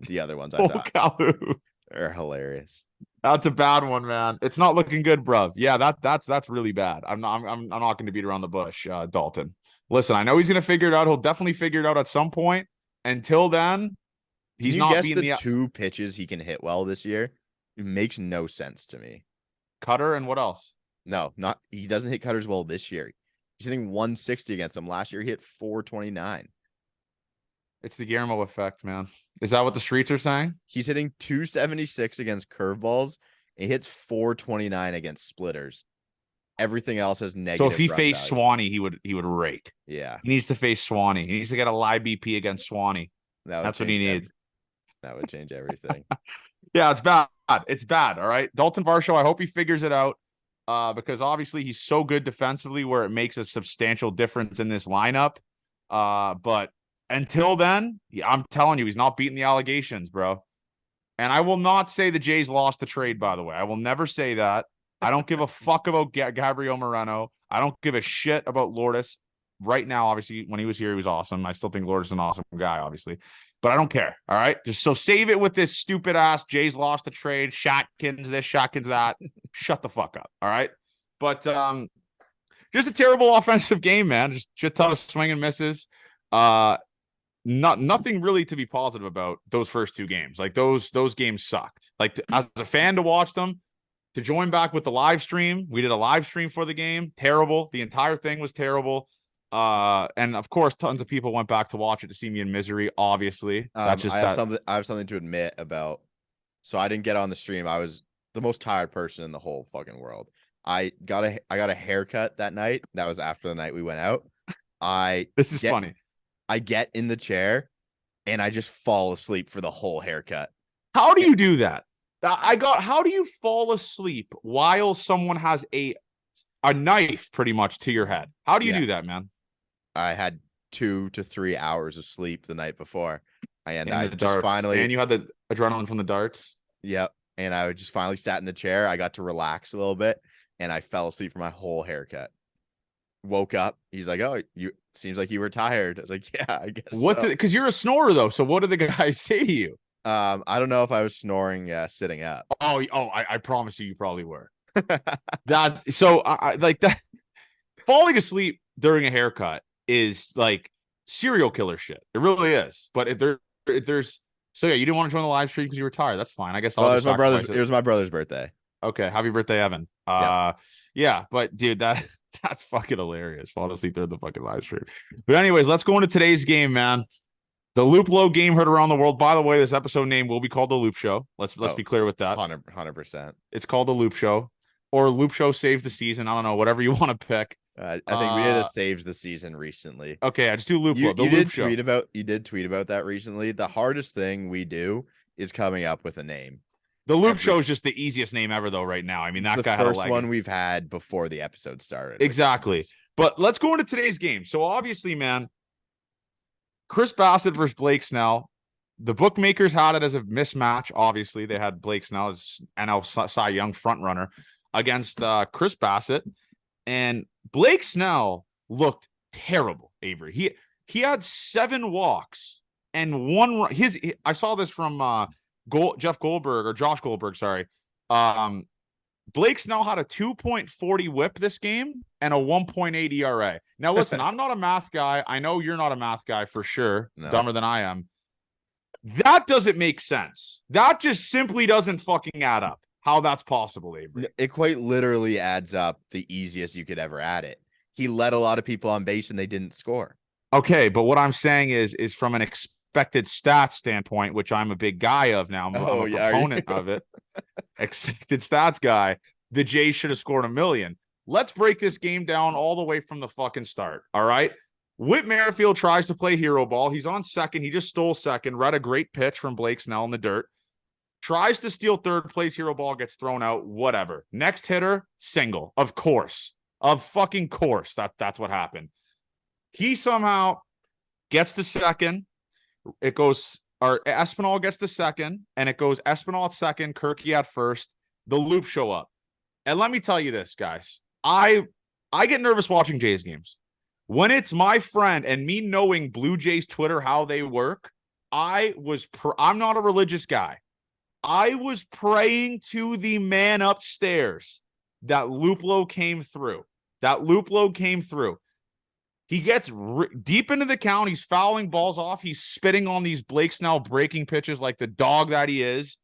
the other ones I thought Calhoun are hilarious. That's a bad one, man. It's not looking good, bruv. Yeah, that's really bad. I'm not going to beat around the bush, Dalton. Listen, I know he's going to figure it out. He'll definitely figure it out at some point. Until then, Can He's you not guess being the the two pitches he can hit well this year? It makes no sense to me. cutter and what else? No, not he doesn't hit cutters well this year. He's hitting 160 against them. Last year he hit 429. It's the Guillermo effect, man. Is that what the streets are saying? He's hitting 276 against curveballs. And he hits 429 against splitters. Everything else has So if negative he run faced value. Swanee, he would rake. Yeah, He needs to face Swanee. He needs to get a live BP against Swanee. That's what he needs. That would change everything. Yeah, it's bad. It's bad. All right. Dalton Varsho, I hope he figures it out. Because obviously he's so good defensively where it makes a substantial difference in this lineup. But until then, I'm telling you, he's not beating the allegations, bro. And I will not say the Jays lost the trade, by the way. I will never say that. I don't give a fuck about Gabriel Moreno. I don't give a shit about Lourdes. Right now, obviously, when he was here, he was awesome. I still think Lourdes is an awesome guy, obviously. But I don't care, all right? Just so save it with this stupid-ass Jays lost the trade, Shatkins this, Shatkins that. Shut the fuck up, all right? But just a terrible offensive game, man. Just a ton of swing and misses. Nothing really to be positive about those first two games. Like those games sucked. Like as a fan to watch them, to join back with the live stream, we did a live stream for the game. Terrible. The entire thing was terrible. And of course, tons of people went back to watch it to see me in misery. Obviously, that's just I have something to admit about. So I didn't get on the stream. I was the most tired person in the whole fucking world. I got a haircut that night. That was after the night we went out. This is funny. I get in the chair and I just fall asleep for the whole haircut. How do you do that? How do you fall asleep while someone has a knife pretty much to your head? How do you do that, man? I had 2 to 3 hours of sleep the night before. And I just darts. finally. And you had the adrenaline from the darts? Yep. And I just finally sat in the chair. I got to relax a little bit and I fell asleep for my whole haircut. Woke up. He's like, "Oh, you seems like you were tired." I was like, "Yeah, I guess." Because you're a snorer though. So what did the guys say to you? I don't know if I was snoring sitting up. I promise you probably were. I like that. Falling asleep during a haircut is like serial killer shit. It really is. But if there's so yeah, you didn't want to join the live stream because you were tired. That's fine. I guess I'll it was my brother's birthday. Okay, happy birthday, Evan. Yeah, but dude, that's fucking hilarious. Fall asleep during the fucking live stream. But anyways, let's go into today's game, man. The Looplow game heard around the world. By the way, this episode name will be called the Loop Show. Let's be clear with that. 100%. It's called the Loop Show, or Loop Show saves the season. I don't know, whatever you want to pick. I think we did a saves the season recently. Okay, I just do Loop Show. You did tweet about that recently. The hardest thing we do is coming up with a name. The Loop Show is just the easiest name ever, though. Right now, I mean, that guy had a first one we've had before the episode started. Exactly. But let's go into today's game. So obviously, man, Chris Bassett versus Blake Snell. The bookmakers had it as a mismatch. Obviously, they had Blake Snell as NL Cy Young frontrunner against Chris Bassett, and Blake Snell looked terrible. Avery, he had 7 walks and one run. I saw this from Josh Goldberg. Sorry. Blake Snell had a 2.40 whip this game and a 1.8 ERA. Now, listen, I'm not a math guy. I know you're not a math guy for sure. No. Dumber than I am. That doesn't make sense. That just simply doesn't fucking add up. How that's possible, Avery. It quite literally adds up the easiest you could ever add it. He led a lot of people on base and they didn't score. Okay, but what I'm saying is from an expected stats standpoint, which I'm a big guy of now. I'm a proponent of it. Expected stats guy. The Jays should have scored 1 million. Let's break this game down all the way from the fucking start. All right. Whit Merrifield tries to play hero ball. He's on second. He just stole second. Read a great pitch from Blake Snell in the dirt. Tries to steal third, plays hero ball, gets thrown out. Whatever. Next hitter, single. Of course. Of fucking course. That's what happened. He somehow gets to second. It goes, or Espinal gets to second, and it goes Espinal at second, Kirky at first. The Loop show up. And let me tell you this, guys. I get nervous watching Jays games. When it's my friend and me knowing Blue Jays Twitter, how they work, I'm not a religious guy. I was praying to the man upstairs that Luplo came through. He gets deep into the count. He's fouling balls off. He's spitting on these Blake Snell breaking pitches like the dog that he is.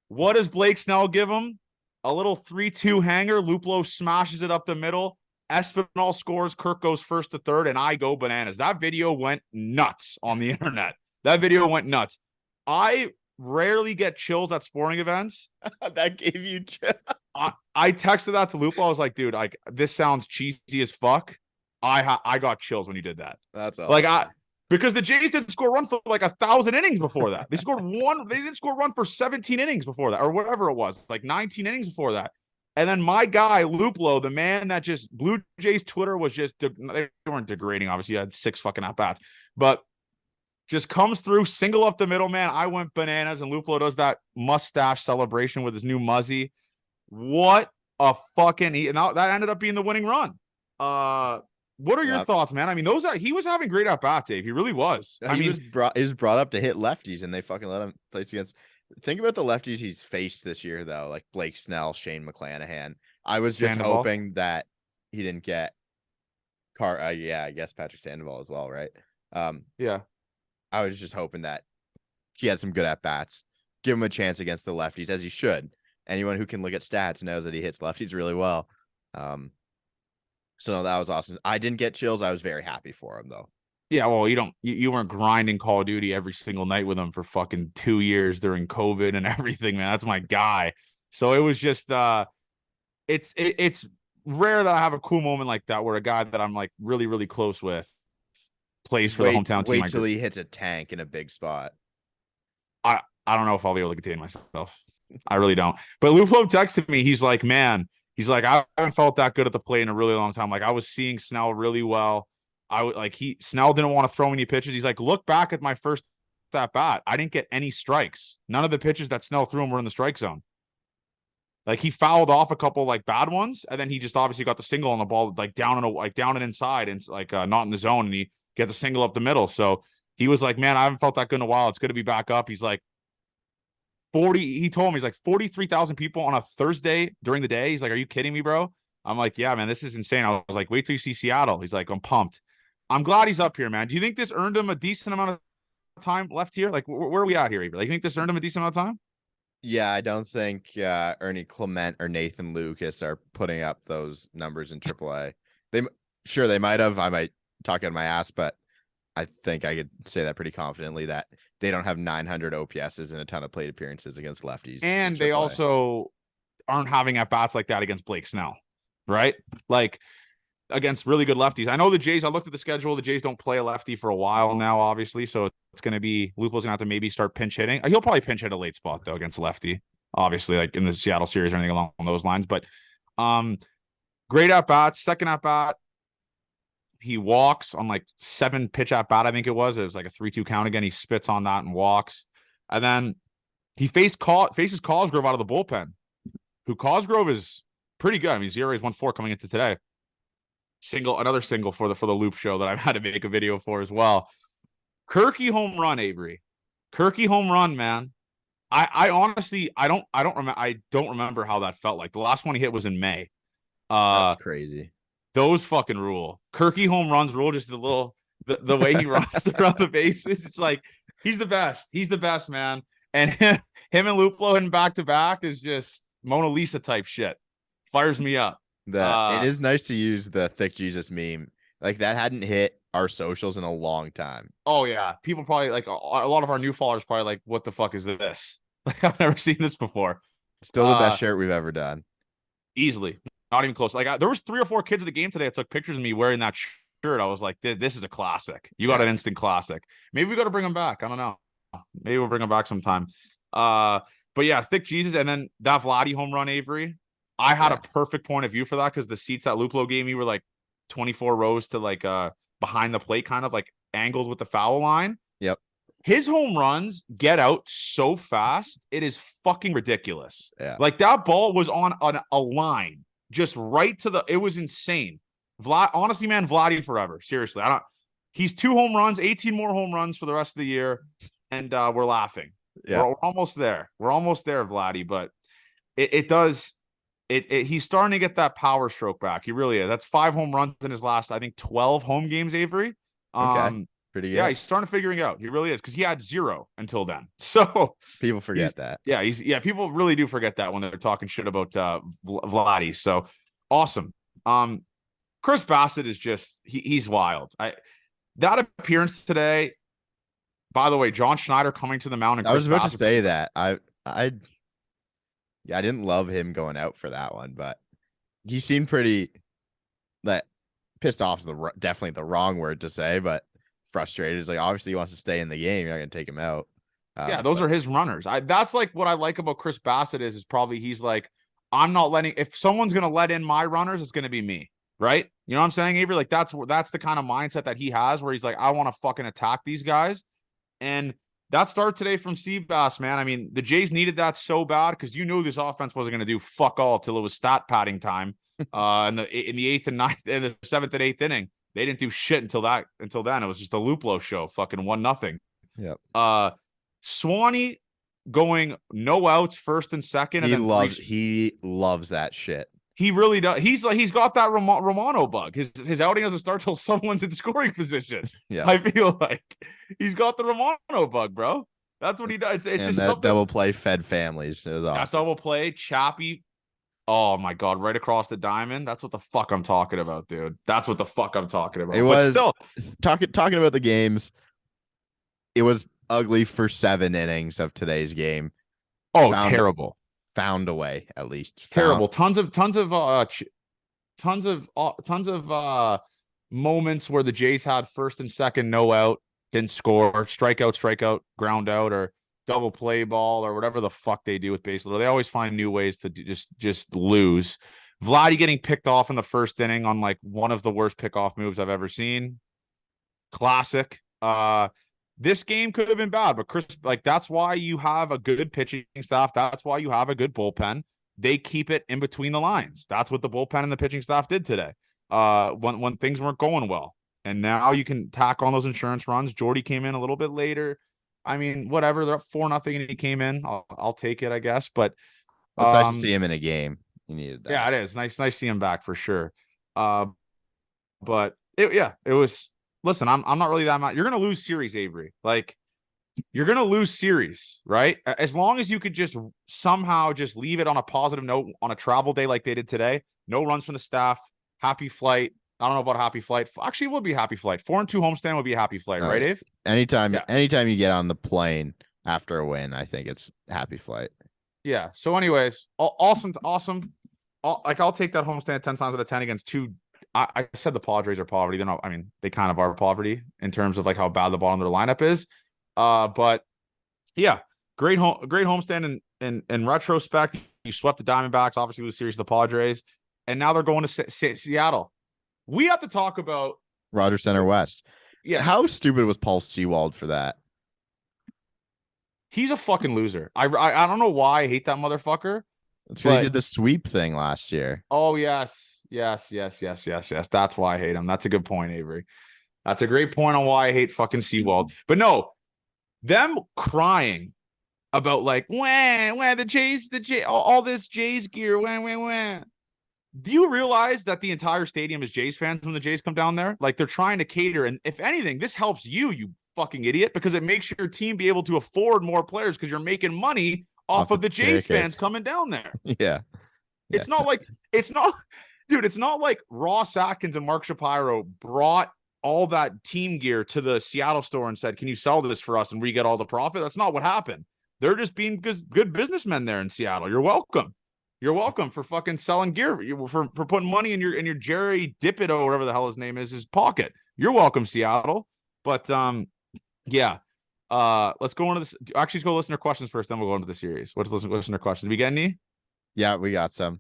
What does Blake Snell give him? A little 3-2 hanger. Luplow smashes it up the middle. Espinal scores. Kirk goes first to third, and I go bananas. That video went nuts on the internet. That video went nuts. I rarely get chills at sporting events. That gave you chills. I texted that to Lupo. I was like, dude, like this sounds cheesy as fuck. I got chills when you did that. That's awesome. Like because the Jays didn't score a run for like 1,000 innings before that. They scored one. They didn't score a run for 17 innings before that, or whatever it was, like 19 innings before that. And then my guy Luplo, the man that just Blue Jays Twitter was just they weren't degrading. Obviously, he had 6 fucking at bats, but just comes through, single up the middle, man. I went bananas, and Luplo does that mustache celebration with his new muzzy. What a fucking and that ended up being the winning run. What are your thoughts, man? I mean, he was having great at bats, Dave. He really was. He was brought up to hit lefties, and they fucking let him place against. Think about the lefties he's faced this year, though, like Blake Snell, Shane McClanahan. I was just hoping that he didn't get I guess Patrick Sandoval as well, right? Yeah. I was just hoping that he had some good at bats. Give him a chance against the lefties, as he should. Anyone who can look at stats knows that he hits lefties really well. So no, that was awesome. I didn't get chills. I was very happy for him, though. Yeah, well, you weren't grinding Call of Duty every single night with him for fucking 2 years during COVID and everything, man. That's my guy. So it was just it's rare that I have a cool moment like that where a guy that I'm like really, really close with plays for the hometown team. Wait till he hits a tank in a big spot. I don't know if I'll be able to contain myself. I really don't. But Lupo texted me. He's like, man, I haven't felt that good at the plate in a really long time. Like I was seeing Snell really well. Snell didn't want to throw any pitches. He's like, look back at my first at bat. I didn't get any strikes. None of the pitches that Snell threw him were in the strike zone. Like he fouled off a couple like bad ones, and then he just obviously got the single on the ball, like down and inside, and like not in the zone, and he gets a single up the middle. So he was like, man, I haven't felt that good in a while. It's good to be back up. He's like, he told me, he's like 43,000 people on a Thursday during the day. He's like, are you kidding me, bro? I'm like, yeah, man, this is insane. I was like, wait till you see Seattle. He's like, I'm pumped. I'm glad he's up here, man. Do you think this earned him a decent amount of time left here? Like, where are we at here, Avery? Like, you think this earned him a decent amount of time? Yeah, I don't think Ernie Clement or Nathan Lucas are putting up those numbers in AAA. They might have. I might talk out of my ass, but I think I could say that pretty confidently that they don't have 900 OPSs and a ton of plate appearances against lefties. And they also aren't having at bats like that against Blake Snell, right? Like against really good lefties. I know the Jays, I looked at the schedule. The Jays don't play a lefty for a while now, obviously. So it's going to be, Lupo's going to have to maybe start pinch hitting. He'll probably pinch hit a late spot, though, against lefty, obviously, like in the Seattle series or anything along those lines. But great at bats, second at bat. He walks on like 7 pitch at bat, I think it was. It was like a 3-2 count again. He spits on that and walks. And then he faces Cosgrove out of the bullpen, who Cosgrove is pretty good. I mean, his ERA is 1.4 coming into today. Another single for the Loop Show that I've had to make a video for as well. Kirky home run, Avery. Kirky home run, man. I honestly I don't remember how that felt like. The last one he hit was in May. That's crazy. Those fucking rule. Kirky home runs rule. Just the way he runs around the bases. It's like he's the best. He's the best, man. And him and Luplo hitting back to back is just Mona Lisa type shit. Fires me up. It is nice to use the Thick Jesus meme. Like that hadn't hit our socials in a long time. Oh yeah, people probably like a lot of our new followers probably like, what the fuck is this? Like I've never seen this before. Still the best shirt we've ever done. Easily. Not even close. Like there was 3 or 4 kids at the game today that took pictures of me wearing that shirt. I was like, this is a classic. You got an instant classic. Maybe we got to bring them back. I don't know. Maybe we'll bring them back sometime. But yeah, Thick Jesus. And then that Vladdy home run, Avery. I had a perfect point of view for that because the seats that Luplo gave me were like 24 rows to like behind the plate, kind of like angled with the foul line. Yep. His home runs get out so fast. It is fucking ridiculous. Yeah. Like that ball was on a line. Just right to it was insane. Honestly, man, Vladdy forever. Seriously. He's 2 home runs, 18 more home runs for the rest of the year. And we're laughing. Yeah. We're almost there. We're almost there, Vladdy. But it does. he's starting to get that power stroke back. He really is. That's 5 home runs in his last, I think, 12 home games, Avery. Okay. Pretty Yeah, good. he's starting to figuring out. He really is, because he had 0 until then. So People forget that. Yeah, people really do forget that when they're talking shit about Vladdy. So awesome. Chris Bassett is just he's wild. That appearance today. By the way, John Schneider coming to the mound. And I Chris was about Bassett to say that. I didn't love him going out for that one, but he seemed pretty like pissed off is definitely the wrong word to say, but frustrated. It's like obviously he wants to stay in the game. You're not gonna take him out. Yeah, those are his runners. That's like what I like about Chris Bassett is probably he's like, I'm not letting, if someone's gonna let in my runners, it's gonna be me. Right? You know what I'm saying, Avery? Like that's the kind of mindset that he has where he's like, I want to fucking attack these guys. And that start today from Seabass, man. I mean, the Jays needed that so bad because you knew this offense wasn't going to do fuck all till it was stat padding time. In the 8th and 9th, in the 7th and 8th inning, they didn't do shit until then. It was just a Loopshow show, fucking 1-0. Yep. Swanee going no outs, first and second, and he loves that shit. He really does. He's got that Romano bug. His outing doesn't start till someone's in scoring position. Yeah, I feel like he's got the Romano bug, bro. That's what he does. It's just that something. Double play fed families. It was awesome. That's double play. Chappie. Oh my god, right across the diamond. That's what the fuck I'm talking about, dude. That's what the fuck I'm talking about. It was still talking about the games. It was ugly for 7 innings of today's game. Oh, terrible. Found a way, at least. Terrible. Tons of moments where the Jays had first and second, no out, didn't score, strikeout, ground out, or double play ball, or whatever the fuck they do with base loader. They always find new ways to just lose. Vladdy getting picked off in the first inning on like one of the worst pickoff moves I've ever seen. Classic. This game could have been bad, but Chris, like, that's why you have a good pitching staff. That's why you have a good bullpen. They keep it in between the lines. That's what the bullpen and the pitching staff did today. When things weren't going well, and now you can tack on those insurance runs. Jordy came in a little bit later. I mean, whatever. They're up 4-0, and he came in. I'll take it, I guess. But it's nice to see him in a game. You needed that. Yeah, it is nice to see him back for sure. But it was. Listen, I'm not really that mad. You're gonna lose series, Avery. Like, you're gonna lose series, right? As long as you could just somehow just leave it on a positive note on a travel day like they did today. No runs from the staff. Happy flight. I don't know about happy flight. Actually, it would be happy flight. 4-2 homestand would be a happy flight, right, Ave? Anytime you get on the plane after a win, I think it's happy flight. Yeah. So, anyways, awesome. I'll take that homestand 10 times out of 10 against 2. I said the Padres are poverty. They're not. I mean, they kind of are poverty in terms of like how bad the bottom of their lineup is. But yeah, great homestand in retrospect. You swept the Diamondbacks, obviously lose series to the Padres, and now they're going to Seattle. We have to talk about Rogers Center West. Yeah, how stupid was Paul Sewald for that? He's a fucking loser. I don't know why I hate that motherfucker. It's because he did the sweep thing last year. Oh yes. That's why I hate him. That's a good point, Avery. That's a great point on why I hate fucking Sewald. But no, them crying about like when the Jays, all this Jays gear, when. Do you realize that the entire stadium is Jays fans when the Jays come down there? Like, they're trying to cater, and if anything, this helps you fucking idiot, because it makes your team be able to afford more players because you're making money off of the Jays fans coming down there. Yeah. It's not like Ross Atkins and Mark Shapiro brought all that team gear to the Seattle store and said, can you sell this for us and we get all the profit? That's not what happened. They're just being good businessmen there in Seattle. You're welcome. You're welcome for fucking selling gear, for putting money in your Jerry Dipito, or whatever the hell his name is, his pocket. You're welcome, Seattle. But yeah. Let's go into this. Actually, let's go listener questions first, then we'll go into the series. What's listener questions? Did we get any? Yeah, we got some.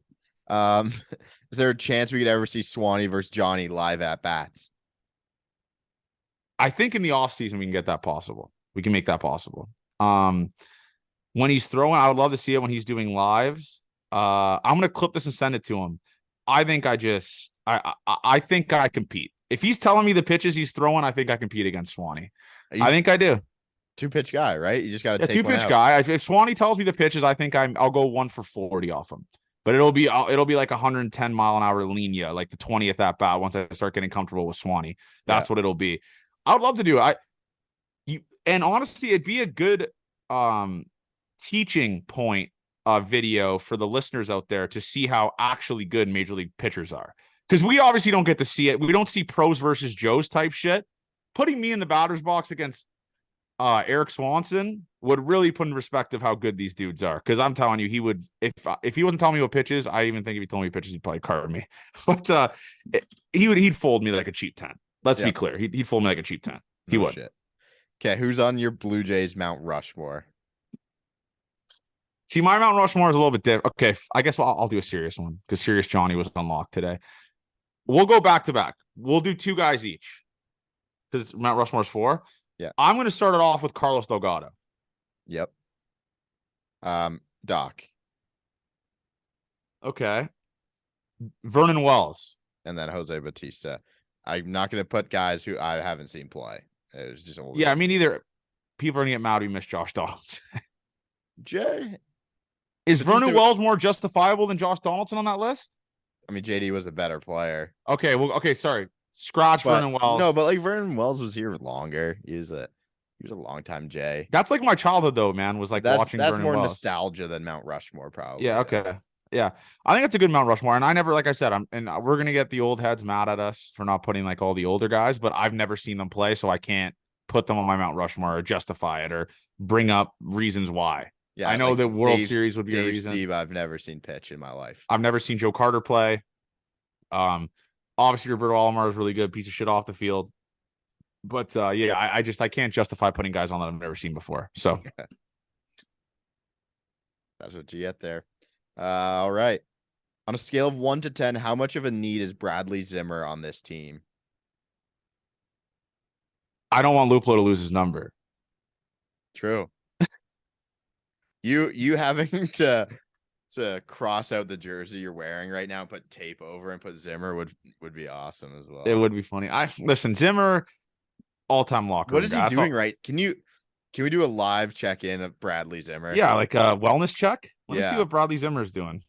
Is there a chance we could ever see Swanee versus Johnny live at bats? I think in the offseason we can get that possible. We can make that possible. When he's throwing, I would love to see it when he's doing lives. I'm gonna clip this and send it to him. I think I think I compete. If he's telling me the pitches he's throwing, I think I compete against Swanee. I think I do. 2-pitch guy, right? You just got to take 2-pitch guy. If Swanee tells me the pitches, I think I'll go 1 for 40 off him. But it'll be like 110-mile-an-hour linea, like the 20th at bat. Once I start getting comfortable with Swanee, that's what it'll be. I would love to do it. And honestly, it'd be a good teaching point video for the listeners out there to see how actually good major league pitchers are. Because we obviously don't get to see it. We don't see pros versus Joes type shit. Putting me in the batter's box against Eric Swanson would really put in perspective how good these dudes are. Because I'm telling you, he would, if he wasn't telling me what pitches, I even think if he told me pitches, he'd probably card me. But he'd fold me like a cheap 10. Let's be clear. He'd fold me like a cheap 10. He would. Shit. Okay, who's on your Blue Jays Mount Rushmore? See, my Mount Rushmore is a little bit different. Okay, I guess I'll do a serious one because Serious Johnny was unlocked today. We'll go back to back. We'll do 2 guys each because Mount Rushmore's 4. Yeah. I'm going to start it off with Carlos Delgado. Yep. Doc. Okay. Vernon Wells. And then Jose Bautista. I'm not going to put guys who I haven't seen play. It was just I mean, either people are going to get mad we missed Josh Donaldson. Jay. Is Vernon Wells more justifiable than Josh Donaldson on that list? I mean, JD was a better player. Okay, sorry. Scratch Vernon Wells. No, but like Vernon Wells was here longer. He was a long time Jay. That's like my childhood though, man. Was like watching. That's Vernon more Wells. nostalgia than Mount Rushmore, probably. Yeah. Okay. Yeah, I think it's a good Mount Rushmore, and I never, like I said, we're gonna get the old heads mad at us for not putting like all the older guys, but I've never seen them play, so I can't put them on my Mount Rushmore or justify it or bring up reasons why. Yeah, I know the World Series would be a reason. Steve, I've never seen pitch in my life. I've never seen Joe Carter play. Obviously Roberto Alomar is really good, piece of shit off the field. But I can't justify putting guys on that I've never seen before. So that's what you get there. All right. On a scale of 1 to 10, how much of a need is Bradley Zimmer on this team? I don't want Luplo to lose his number. True. You having to cross out the jersey you're wearing right now and put tape over and put Zimmer would be awesome as well. It would be funny. Listen, Zimmer, all-time locker room. What is he doing right? Can we do a live check-in of Bradley Zimmer? Yeah, like a wellness check. Let me see what Bradley Zimmer is doing.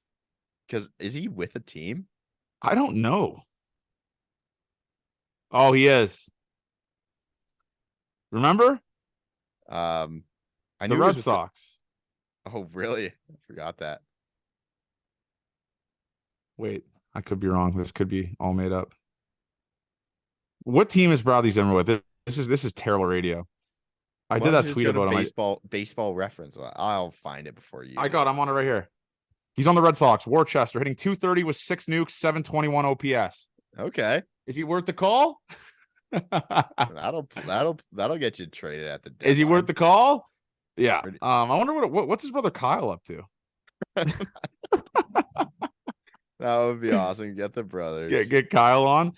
Because is he with a team? I don't know. Oh, he is. Remember? I knew the Red Sox. Oh, really? I forgot that. Wait, I could be wrong. This could be all made up. What team is Bradley Zimmer with? This is terrible radio. I did that tweet about him. Baseball reference. I'll find it before you. I'm on it right here. He's on the Red Sox. Worcester, hitting .230 with 6 nukes, 721 OPS. Okay. Is he worth the call? that'll get you traded at the deadline. Is he worth the call? Yeah. I wonder what's his brother Kyle up to. That would be awesome. Get the brothers. Get Kyle on.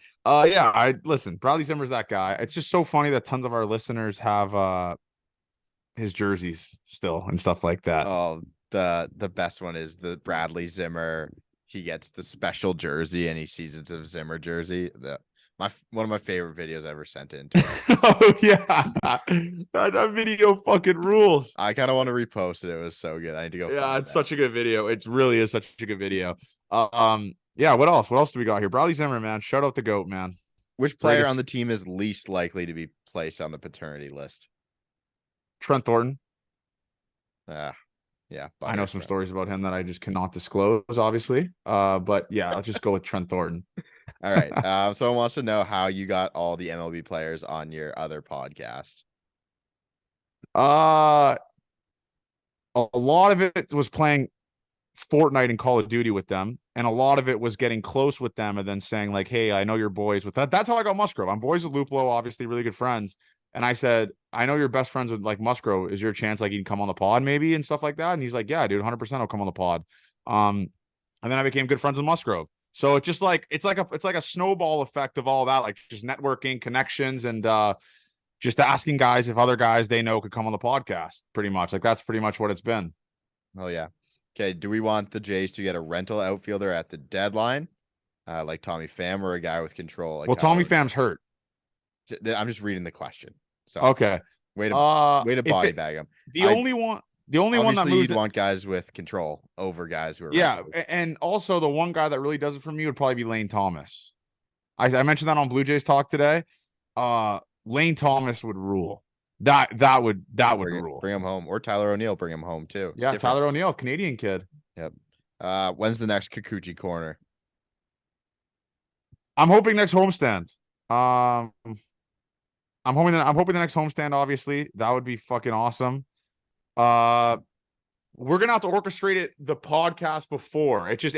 Listen, Bradley Zimmer's that guy. It's just so funny that tons of our listeners have his jerseys still and stuff like that. Oh, the best one is the Bradley Zimmer. He gets the special jersey and he sees it's a Zimmer jersey. One of my favorite videos ever sent in. Oh yeah, that video fucking rules. I kind of want to repost it. It was so good. I need to go. Yeah, it's such a good video. It really is such a good video. Yeah. What else? What else do we got here? Bradley Zimmer, man. Shout out the GOAT, man. Which player on the team is least likely to be placed on the paternity list? Trent Thornton. Yeah. I know some stories about him that I just cannot disclose, obviously. But yeah, I'll just go with Trent Thornton. All right. Someone wants to know how you got all the MLB players on your other podcast. A lot of it was playing Fortnite and Call of Duty with them, and a lot of it was getting close with them and then saying like, hey, I know you're boys with that. That's how I got Musgrove. I'm boys with Luplo, obviously really good friends. And I said, I know you're best friends with like Musgrove. Is your chance like he can come on the pod maybe and stuff like that? And he's like, yeah, dude, 100% I'll come on the pod. And then I became good friends with Musgrove. So it's just like it's like a snowball effect of all that, like just networking, connections, and just asking guys if other guys they know could come on the podcast. Pretty much, like that's pretty much what it's been. Oh yeah. Okay. Do we want the Jays to get a rental outfielder at the deadline, like Tommy Pham, or a guy with control? Like Tommy Pham's hurt. I'm just reading the question. So okay. Way to body bag him. The only one The only one that Obviously, moves you'd want guys with control over guys who are yeah, regulars. and also the one guy that really does it for me would probably be Lane Thomas. I mentioned that on Blue Jays Talk today. Lane Thomas would rule. That would rule. Bring him home, or Tyler O'Neill, bring him home too. Yeah, Different. Tyler O'Neill, Canadian kid. Yep. When's the next Kikuchi corner? I'm hoping next homestand. I'm hoping the next homestand. Obviously, that would be fucking awesome. We're gonna have to orchestrate it the podcast before. It's just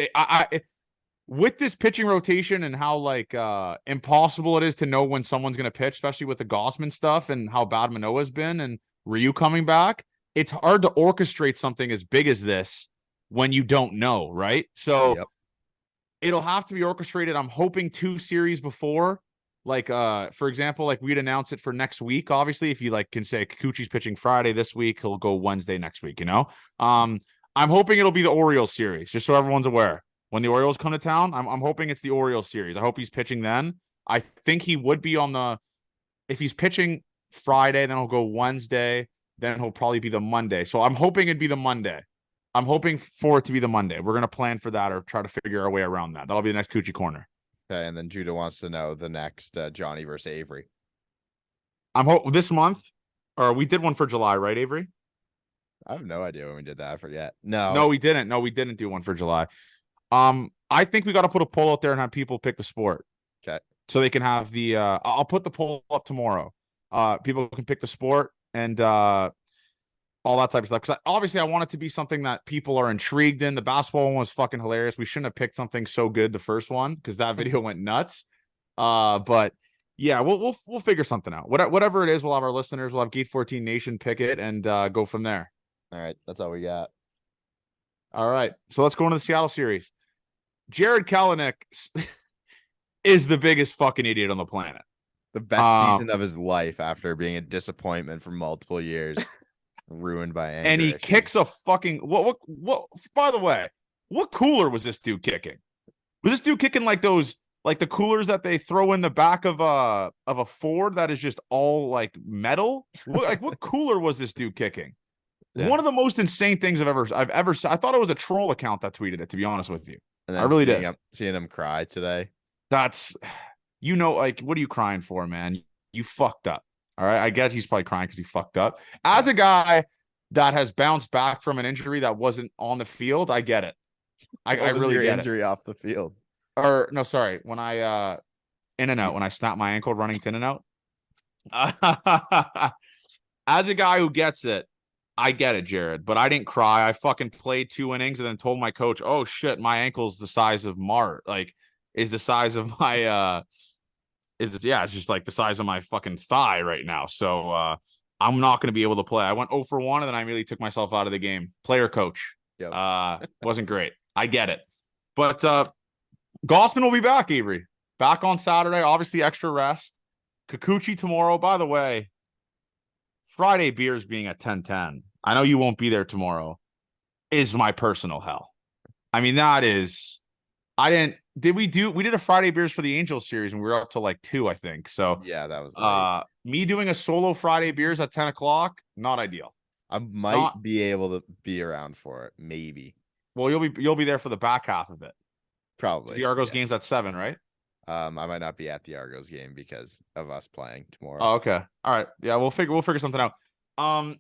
with this pitching rotation and how like impossible it is to know when someone's gonna pitch, especially with the Gossman stuff and how bad Manoah's been and Ryu coming back. It's hard to orchestrate something as big as this when you don't know, right? So Yep. it'll have to be orchestrated. I'm hoping 2 series before. Like for example, like we'd announce it for next week. Obviously, if you like can say Kikuchi's pitching Friday this week, he'll go Wednesday next week, you know? I'm hoping it'll be the Orioles series, just so everyone's aware. When the Orioles come to town, I'm hoping it's the Orioles series. I hope he's pitching then. I think he would be on the if he's pitching Friday, then he'll go Wednesday, then he'll probably be the Monday. So I'm hoping it'd be the Monday. I'm hoping for it to be the Monday. We're gonna plan for that or try to figure our way around that. That'll be the next Coochie corner. Okay, and then Judah wants to know the next Johnny versus Avery. I'm this month, or we did one for July, right, Avery? I have no idea when we did that. I forget. No, No, we didn't. No, we didn't do one for July. I think we got to put a poll out there and have people pick the sport. Okay. So they can have the. I'll put the poll up tomorrow. People can pick the sport and all that type of stuff. Because obviously, I want it to be something that people are intrigued in. The basketball one was fucking hilarious. We shouldn't have picked something so good the first one because that video went nuts. But yeah, we'll figure something out. Whatever it is, we'll have our listeners. We'll have Gate 14 Nation pick it and go from there. All right, that's all we got. All right, so let's go into the Seattle series. Jared Kelenic is the biggest fucking idiot on the planet. The best season of his life after being a disappointment for multiple years, ruined by anger. And he issues. kicks a fucking what? By the way, what cooler was this dude kicking? Was this dude kicking like those like the coolers that they throw in the back of a Ford that is just all like metal? What cooler was this dude kicking? Yeah. One of the most insane things I've ever seen. I thought it was a troll account that tweeted it, to be honest with you. And I really did. Seeing him cry today. That's, like, what are you crying for, man? You fucked up. All right. I guess he's probably crying because he fucked up. As a guy that has bounced back from an injury that wasn't on the field, I get it. I really get injury off the field. Or no, sorry. When I in and out, when I snapped my ankle running in and out. As a guy who gets it, I get it, Jared, but I didn't cry. I fucking played 2 innings and then told my coach, "Oh shit, my ankle's the size of is the size of my it's just like the size of my fucking thigh right now." So I'm not going to be able to play. I went 0 for 1 and then I immediately took myself out of the game. Player coach. Yep. Wasn't great. I get it. But Gossman will be back, Avery. Back on Saturday, obviously extra rest. Kikuchi tomorrow. By the way, Friday beers being at 10:10. I know you won't be there tomorrow. Is my personal hell. I mean, that is. We did a Friday beers for the Angels series and we were up to like 2, I think. So yeah, that was late. Me doing a solo Friday beers at 10 o'clock, not ideal. I might be able to be around for it, maybe. Well, you'll be there for the back half of it. Probably. The Argos game's at 7, right? I might not be at the Argos game because of us playing tomorrow. Oh, okay. All right. Yeah, we'll figure something out.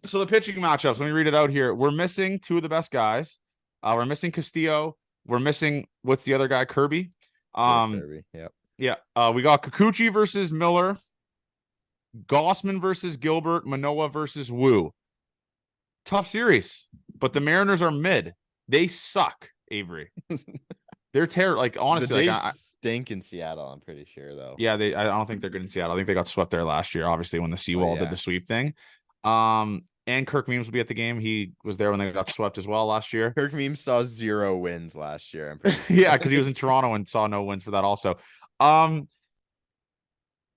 So the pitching matchups, let me read it out here. We're missing 2 of the best guys. We're missing Castillo. We're missing what's the other guy? Kirby. Kirby. Yep. Yeah. We got Kikuchi versus Miller, Gossman versus Gilbert, Manoah versus Wu. Tough series, but the Mariners are mid. They suck, Avery. They're terrible. Like, honestly, the Jays stink in Seattle. I'm pretty sure, though. Yeah, I don't think they're good in Seattle. I think they got swept there last year. Obviously, when the Seawall did the sweep thing. And Kirk Memes will be at the game. He was there when they got swept as well last year. Kirk Memes saw 0 wins last year. I'm pretty sure. Yeah, because he was in Toronto and saw no wins for that also. I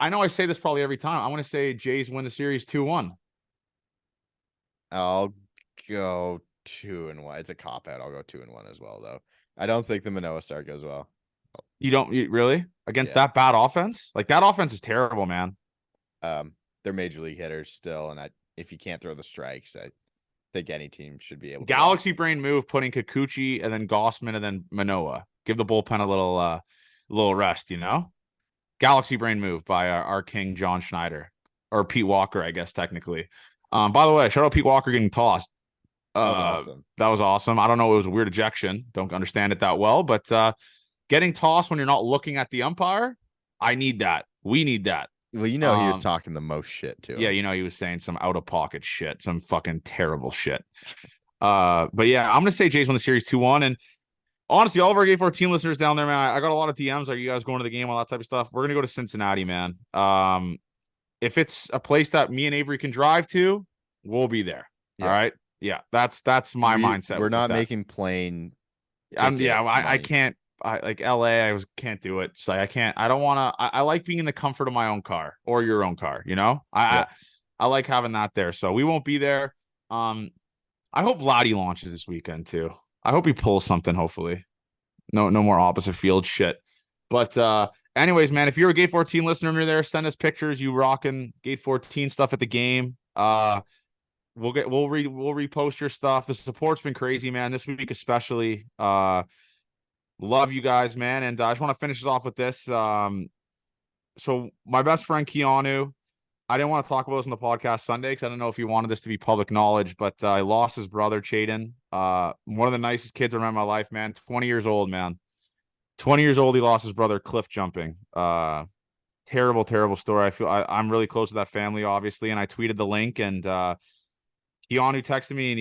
know I say this probably every time. I want to say Jays win the series 2-1. I'll go 2-1. It's a cop out. I'll go 2-1 as well, though. I don't think the Manoah start goes well. You really? Against that bad offense? Like, that offense is terrible, man. They're major league hitters still, and if you can't throw the strikes, think any team should be able to watch. Galaxy brain move, putting Kikuchi and then Gossman and then Manoah. Give the bullpen a little rest, you know? Galaxy brain move by our king, John Schneider. Or Pete Walker, I guess, technically. By the way, shout out Pete Walker getting tossed. That was awesome. That was awesome. I don't know. It was a weird ejection. Don't understand it that well, but getting tossed when you're not looking at the umpire, I need that. We need that. Well, you know, he was talking the most shit too. Yeah, you know, he was saying some out of pocket shit, some fucking terrible shit. But yeah, I'm gonna say Jays won the series 2-1. And honestly, all of our Game 14 listeners down there, man, I got a lot of DMs. Are you guys going to the game? All that type of stuff. We're gonna go to Cincinnati, man. If it's a place that me and Avery can drive to, we'll be there. Yeah. All right. Yeah, that's my mindset. We're not making plane. I can't. I like LA. Can't do it. It's like I can't. I don't want to. I like being in the comfort of my own car or your own car. You know, I like having that there. So we won't be there. I hope Vladdy launches this weekend too. I hope he pulls something. Hopefully, no more opposite field shit. But anyways, man, if you're a Gate 14 listener and you're there, send us pictures. You rocking Gate 14 stuff at the game. We'll repost your stuff. The support's been crazy, man. This week especially. Love you guys, man. And I just want to finish this off with this. So my best friend Keanu, I didn't want to talk about this on the podcast Sunday because I don't know if he wanted this to be public knowledge, but I lost his brother, Chaden. One of the nicest kids I remember in my life, man. 20 years old, man. 20 years old, he lost his brother cliff jumping. Terrible, terrible story. I'm really close to that family, obviously, and I tweeted the link, and Keanu texted me, and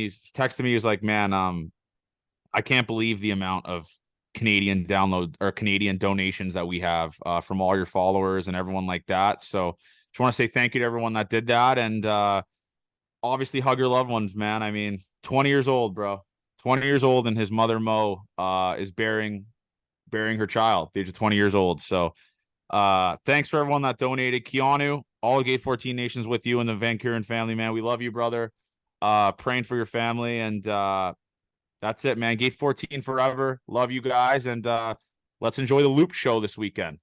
he was like, man, I can't believe the amount of Canadian download or Canadian donations that we have from all your followers and everyone like that. So just want to say thank you to everyone that did that. And obviously hug your loved ones, man. I mean, 20 years old, bro. 20 years old, and his mother, Mo, is bearing her child, the age of 20 years old. So thanks for everyone that donated. Keanu, all of Gate 14 Nations with you and the Van Kuren family, man. We love you, brother. Praying for your family, and that's it, man. Gate 14 forever. Love you guys, and let's enjoy the Loop Show this weekend.